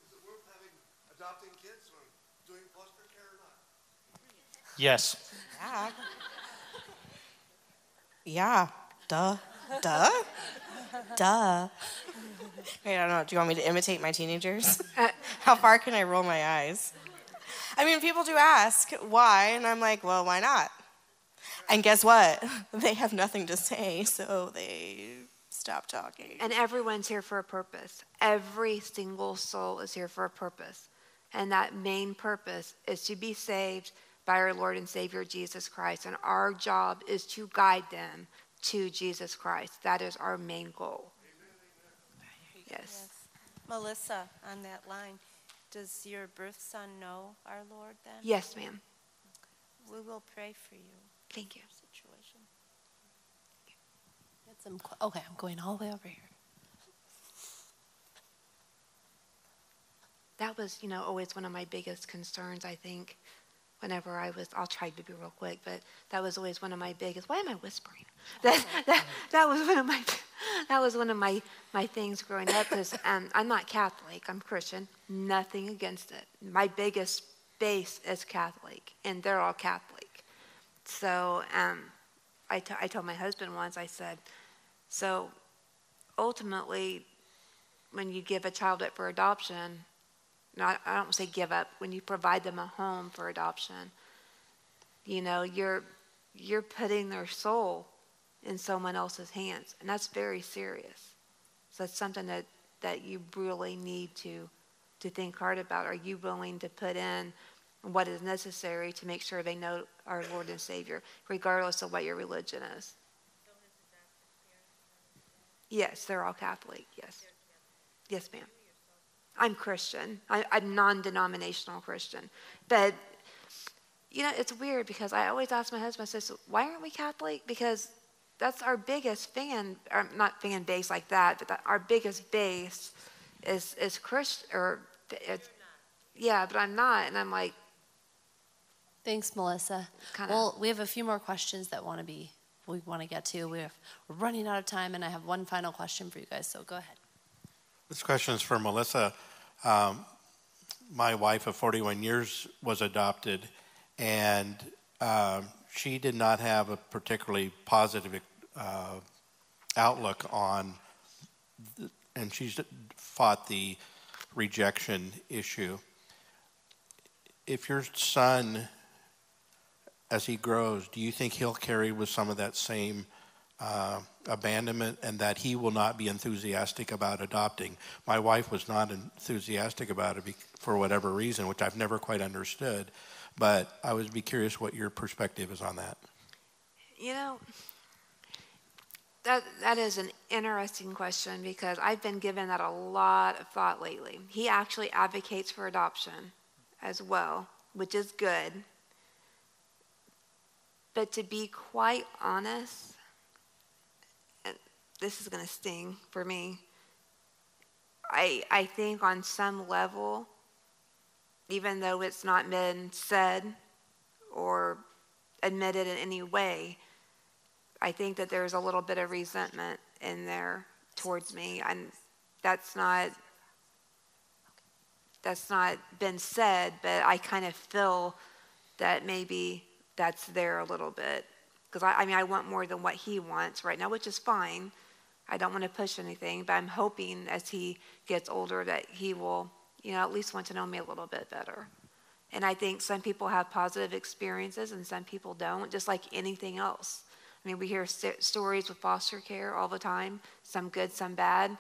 Is it worth adopting kids or doing foster care or not? Yes. Yeah. Yeah. Duh. Wait, I don't know. Do you want me to imitate my teenagers? How far can I roll my eyes? I mean, people do ask why, and I'm like, well, why not? And guess what? They have nothing to say, so they stop talking. And everyone's here for a purpose. Every single soul is here for a purpose. And that main purpose is to be saved by our Lord and Savior, Jesus Christ. And our job is to guide them to Jesus Christ. That is our main goal. Yes. Melissa, on that line, does your birth son know our Lord then? Yes, ma'am. We will pray for you. Thank you. Situation. Okay, I'm going all the way over here. That was, always one of my biggest concerns, I think, whenever I'll try to be real quick, but that was always one of my biggest, why am I whispering? That was one of my things growing up, because I'm not Catholic, I'm Christian, nothing against it. My biggest base is Catholic, and they're all Catholic. So I told my husband once, I said, so ultimately, when you give a child up for adoption, I don't say give up, when you provide them a home for adoption, you're putting their soul in someone else's hands, and that's very serious. So that's something that you really need to think hard about. Are you willing to put in what is necessary to make sure they know our Lord and Savior, regardless of what your religion is? Yes, they're all Catholic, yes. Yes, ma'am. I'm Christian. I'm non-denominational Christian. But, it's weird because I always ask my husband, I say, so why aren't we Catholic? Because that's our biggest not fan base like that, but our biggest base is Christian. Yeah, but I'm not. And I'm like. Thanks, Melissa. Well, we have a few more questions that we want to get to. We're running out of time, and I have one final question for you guys, so go ahead. This question is for Melissa. My wife of 41 years was adopted, and she did not have a particularly positive outlook on, and she's fought the rejection issue. If your son, as he grows, do you think he'll carry with some of that same abandonment, and that he will not be enthusiastic about adopting? My wife was not enthusiastic about it for whatever reason, which I've never quite understood, but I would be curious what your perspective is on that. That is an interesting question, because I've been given that a lot of thought lately. He actually advocates for adoption as well, which is good. But to be quite honest, and this is going to sting for me, I think on some level, even though it's not been said or admitted in any way, I think that there's a little bit of resentment in there towards me, and that's not been said, but I kind of feel that maybe that's there a little bit. Because I want more than what he wants right now, which is fine. I don't want to push anything, but I'm hoping as he gets older that he will, at least want to know me a little bit better. And I think some people have positive experiences and some people don't, just like anything else. I mean, we hear stories with foster care all the time, some good, some bad.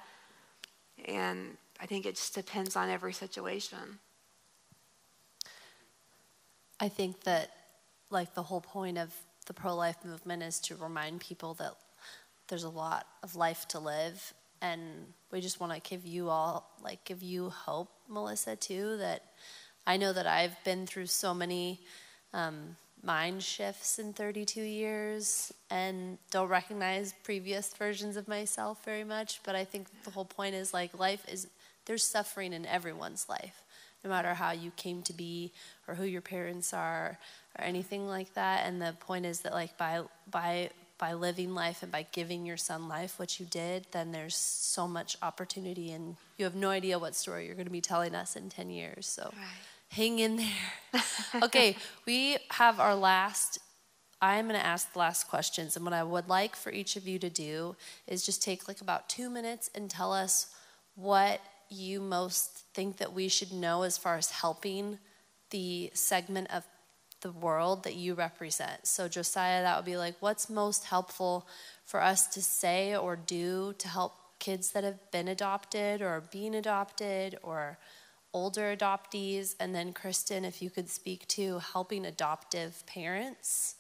And I think it just depends on every situation. I think that, like, the whole point of the pro-life movement is to remind people that there's a lot of life to live, and we just want to give you hope, Melissa, too, that I know that I've been through so many mind shifts in 32 years and don't recognize previous versions of myself very much, but I think the whole point is, like, there's suffering in everyone's life, no matter how you came to be or who your parents are or anything like that. And the point is that, like, by living life and by giving your son life, which you did, then there's so much opportunity, and you have no idea what story you're going to be telling us in 10 years. So hang in there. Okay, we have our last, I'm going to ask the last questions, and what I would like for each of you to do is just take like about 2 minutes and tell us what you most think that we should know as far as helping the segment of the world that you represent. So Josiah, that would be like, what's most helpful for us to say or do to help kids that have been adopted or being adopted or older adoptees? And then Kristin, if you could speak to helping adoptive parents.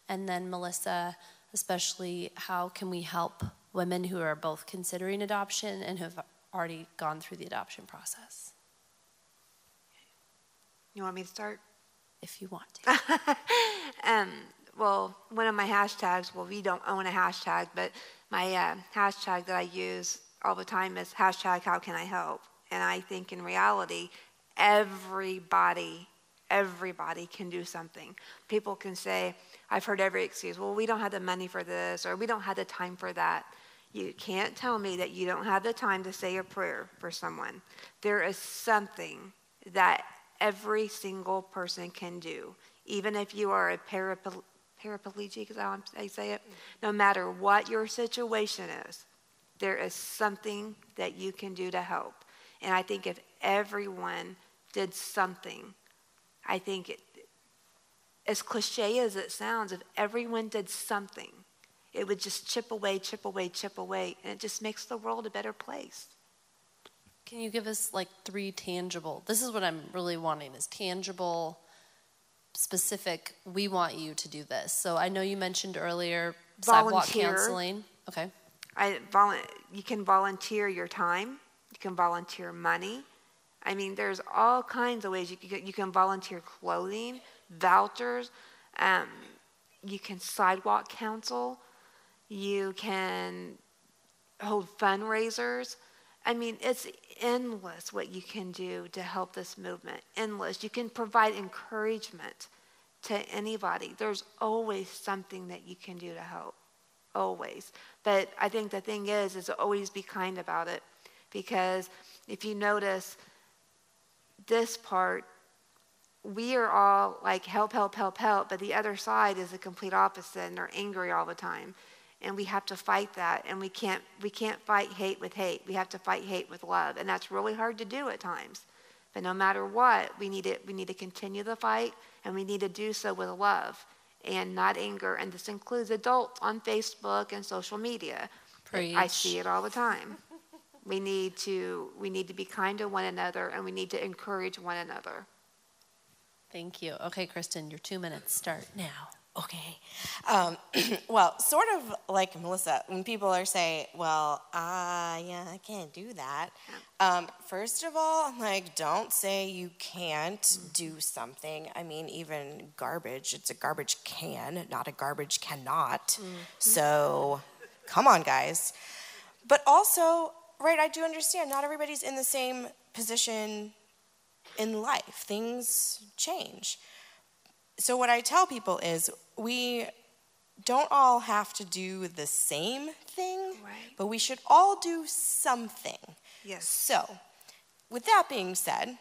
And then Melissa, especially, how can we help women who are both considering adoption and who have already gone through the adoption process? You want me to start? If you want to. Well, one of my hashtags, we don't own a hashtag, but my hashtag that I use all the time is hashtag how can I help? And I think in reality, everybody can do something. People can say, I've heard every excuse, well, we don't have the money for this, or we don't have the time for that. You can't tell me that you don't have the time to say a prayer for someone. There is something that every single person can do, even if you are a paraplegic, is that how I say it? No matter what your situation is, there is something that you can do to help. And I think if everyone did something, I think as cliche as it sounds, if everyone did something, it would just chip away, and it just makes the world a better place. Can you give us like 3 tangible, this is what I'm really wanting, is tangible, specific, we want you to do this. So I know you mentioned earlier sidewalk counseling. Okay. You can volunteer your time. You can volunteer money. I mean, there's all kinds of ways. You can volunteer clothing, vouchers. You can sidewalk counsel. You can hold fundraisers. I mean, it's endless what you can do to help this movement. Endless. You can provide encouragement to anybody. There's always something that you can do to help. Always. But I think the thing is always be kind about it. Because if you notice this part, we are all like help, but the other side is the complete opposite, and they're angry all the time. And we have to fight that, and we can't fight hate with hate. We have to fight hate with love, and that's really hard to do at times. But no matter what, we need to continue the fight, and we need to do so with love and not anger. And this includes adults on Facebook and social media. Preach. I see it all the time. We need to be kind to one another, and we need to encourage one another. Thank you. Okay, Kristin, your 2 minutes start now. Okay. Well, sort of like Melissa, when people are saying, well, I can't do that. First of all, I'm like, don't say you can't do something. I mean, even garbage, it's a garbage can, not a garbage cannot. So come on, guys. But also, right, I do understand not everybody's in the same position in life. Things change. So what I tell people is we don't all have to do the same thing, right, but we should all do something. Yes. So, with that being said,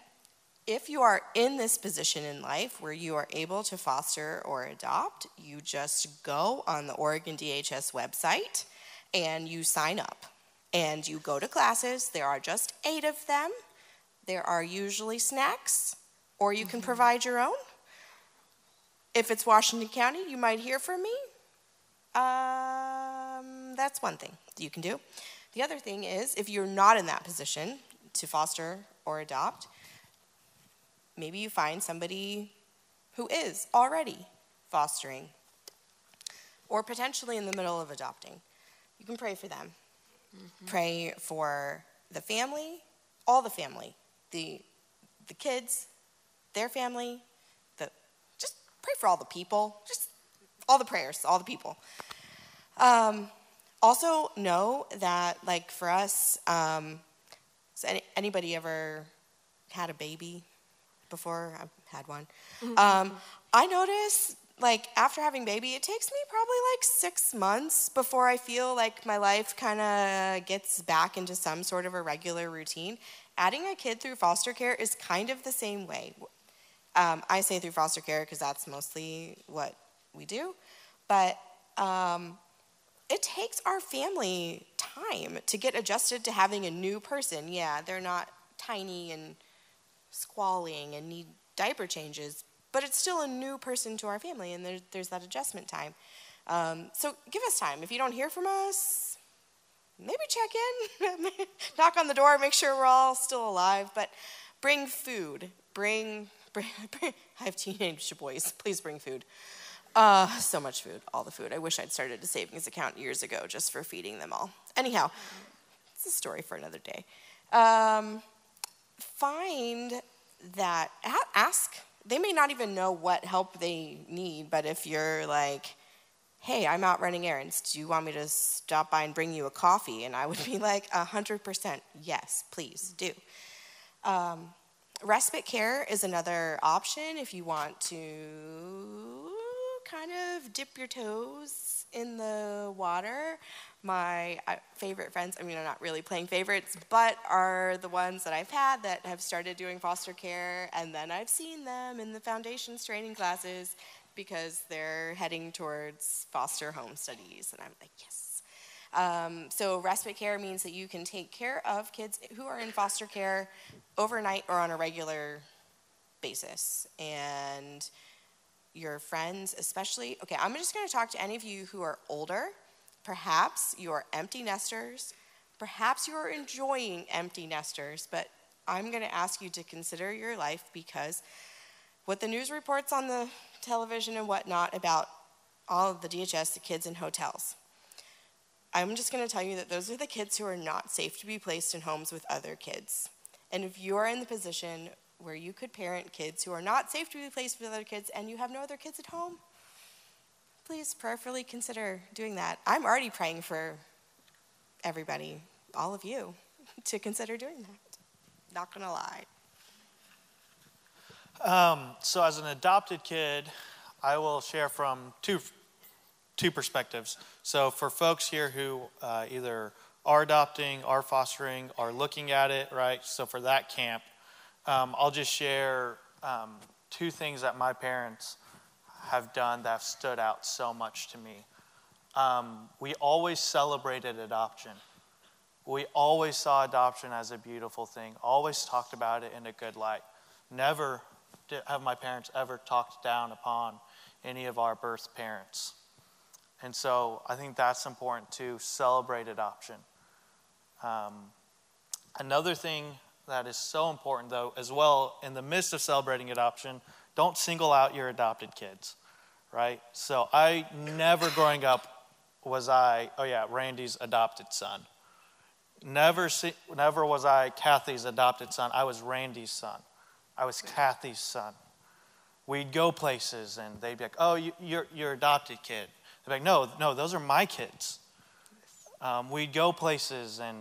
if you are in this position in life where you are able to foster or adopt, you just go on the Oregon DHS website and you sign up. And you go to classes. There are just 8 of them. There are usually snacks, or you can provide your own. If it's Washington County, you might hear from me. That's one thing you can do. The other thing is, if you're not in that position to foster or adopt, maybe you find somebody who is already fostering or potentially in the middle of adopting. You can pray for them. Pray for the family, all the family, the kids, their family, just pray for all the people, just all the prayers, all the people. Also know that, like for us, has anybody ever had a baby before? I've had one. I notice, like, after having baby, it takes me probably like 6 months before I feel like my life kind of gets back into some sort of a regular routine. Adding a kid through foster care is kind of the same way. I say through foster care because that's mostly what we do. But it takes our family time to get adjusted to having a new person. Yeah, they're not tiny and squalling and need diaper changes, but it's still a new person to our family, and there's that adjustment time. So give us time. If you don't hear from us, maybe check in, knock on the door, make sure we're all still alive, but bring food. Bring I have teenage boys. Please bring food. So much food, all the food. I wish I'd started a savings account years ago just for feeding them all. Anyhow, it's a story for another day. Find that, ask. They may not even know what help they need, but if you're like, hey, I'm out running errands, do you want me to stop by and bring you a coffee? And I would be like, 100% yes, please do. Respite care is another option if you want to kind of dip your toes in the water. My favorite friends, I mean, I'm not really playing favorites, but are the ones that I've had that have started doing foster care, and then I've seen them in the foundations training classes because they're heading towards foster home studies, and I'm like, yes. So respite care means that you can take care of kids who are in foster care overnight or on a regular basis. And your friends especially, okay, I'm just going to talk to any of you who are older. Perhaps you are empty nesters. Perhaps you are enjoying empty nesters, but I'm going to ask you to consider your life, because what the news reports on the television and whatnot about all of the DHS, the kids in hotels, I'm just going to tell you that those are the kids who are not safe to be placed in homes with other kids. And if you are in the position where you could parent kids who are not safe to be placed with other kids and you have no other kids at home, please prayerfully consider doing that. I'm already praying for everybody, all of you, to consider doing that. Not going to lie. So as an adopted kid, I will share from two perspectives. So for folks here who either are adopting, are fostering, are looking at it, right? So for that camp, I'll just share 2 things that my parents have done that have stood out so much to me. We always celebrated adoption. We always saw adoption as a beautiful thing, always talked about it in a good light. Never have my parents ever talked down upon any of our birth parents. And so I think that's important to celebrate adoption. Another thing that is so important, though, as well, in the midst of celebrating adoption, don't single out your adopted kids, right? So I never growing up was Randy's adopted son. Never was I Kathy's adopted son. I was Randy's son. I was Kathy's son. We'd go places and they'd be like, oh, you're adopted kid. They'd be like, no, those are my kids. We'd go places, and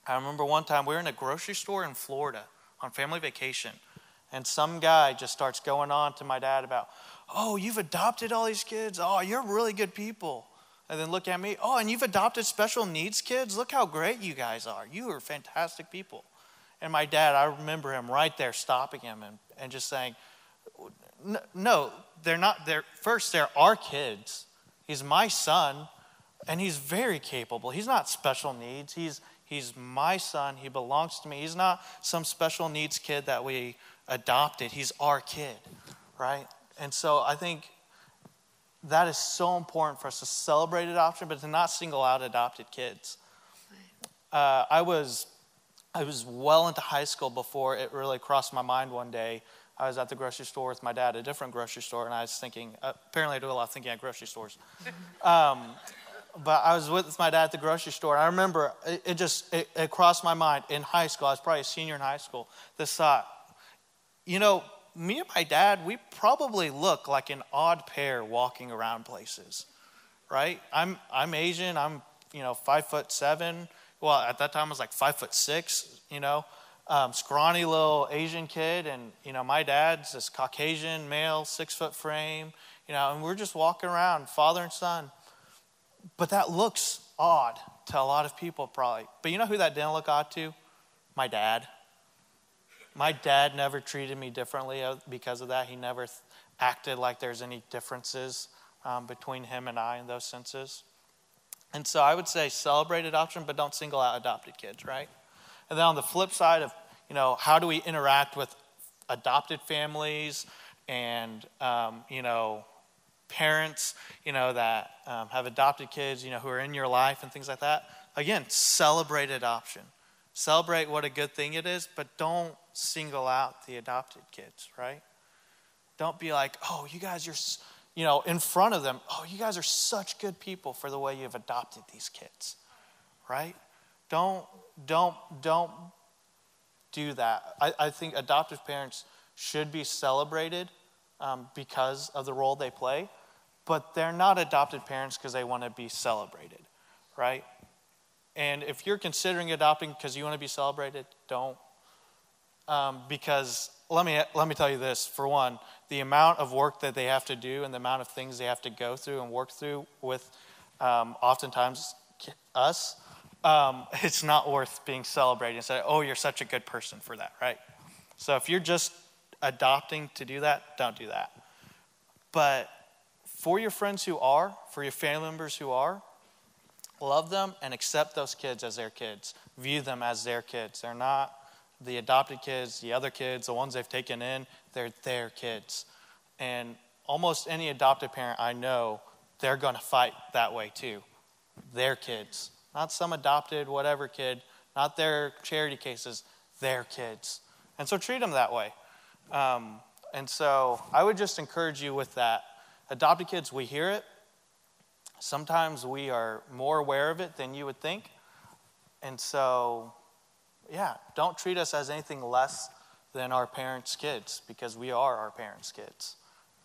I remember one time we were in a grocery store in Florida on family vacation, and some guy just starts going on to my dad about, oh, you've adopted all these kids? Oh, you're really good people. and then look at me. Oh, and you've adopted special needs kids? Look how great you guys are. You are fantastic people. And my dad, I remember him right there stopping him and just saying, no, they're not. First, they're our kids. He's my son, and he's very capable. He's not special needs. He's my son. He belongs to me. He's not some special needs kid that we adopted. He's our kid, right? And so I think that is so important for us to celebrate adoption, but to not single out adopted kids. I was well into high school before it really crossed my mind one day. I was at the grocery store with my dad, a different grocery store, and I was thinking, apparently I do a lot of thinking at grocery stores. But I was with my dad at the grocery store, and I remember it crossed my mind in high school. I was probably a senior in high school. This thought, me and my dad, we probably look like an odd pair walking around places, right? I'm Asian. I'm 5'7". Well, at that time I was like 5'6". Scrawny little Asian kid, and my dad's this Caucasian male, 6-foot frame, and we're just walking around, father and son. But that looks odd to a lot of people probably. But you know who that didn't look odd to? My dad. My dad never treated me differently because of that. He never acted like there's any differences between him and I in those senses. And so I would say celebrate adoption, but don't single out adopted kids, right? And then on the flip side of, how do we interact with adopted families and, parents, that have adopted kids, who are in your life and things like that. Again, celebrate adoption. Celebrate what a good thing it is, but don't single out the adopted kids, right? Don't be like, oh, you guys are, in front of them, oh, you guys are such good people for the way you've adopted these kids, right? Don't do that. I think adoptive parents should be celebrated because of the role they play, but they're not adopted parents because they want to be celebrated, right? And if you're considering adopting because you want to be celebrated, don't. Because let me tell you this. For one, the amount of work that they have to do and the amount of things they have to go through and work through with oftentimes us, it's not worth being celebrated and say, oh, you're such a good person for that, right? So if you're just adopting to do that, don't do that. But for your friends who are, for your family members who are, love them and accept those kids as their kids. View them as their kids. They're not the adopted kids, the other kids, the ones they've taken in. They're their kids. And almost any adopted parent I know, they're going to fight that way too. Their kids. Not some adopted whatever kid, not their charity cases, their kids. And so treat them that way. And so I would just encourage you with that. Adopted kids, we hear it. Sometimes we are more aware of it than you would think. And so, don't treat us as anything less than our parents' kids, because we are our parents' kids.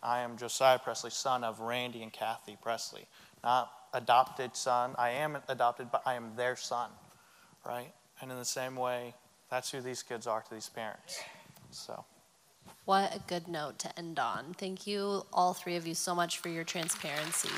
I am Josiah Presley, son of Randy and Kathy Presley. Not adopted son. I am adopted, but I am their son, right? And in the same way, that's who these kids are to these parents. So. What a good note to end on. Thank you, all three of you, so much for your transparency.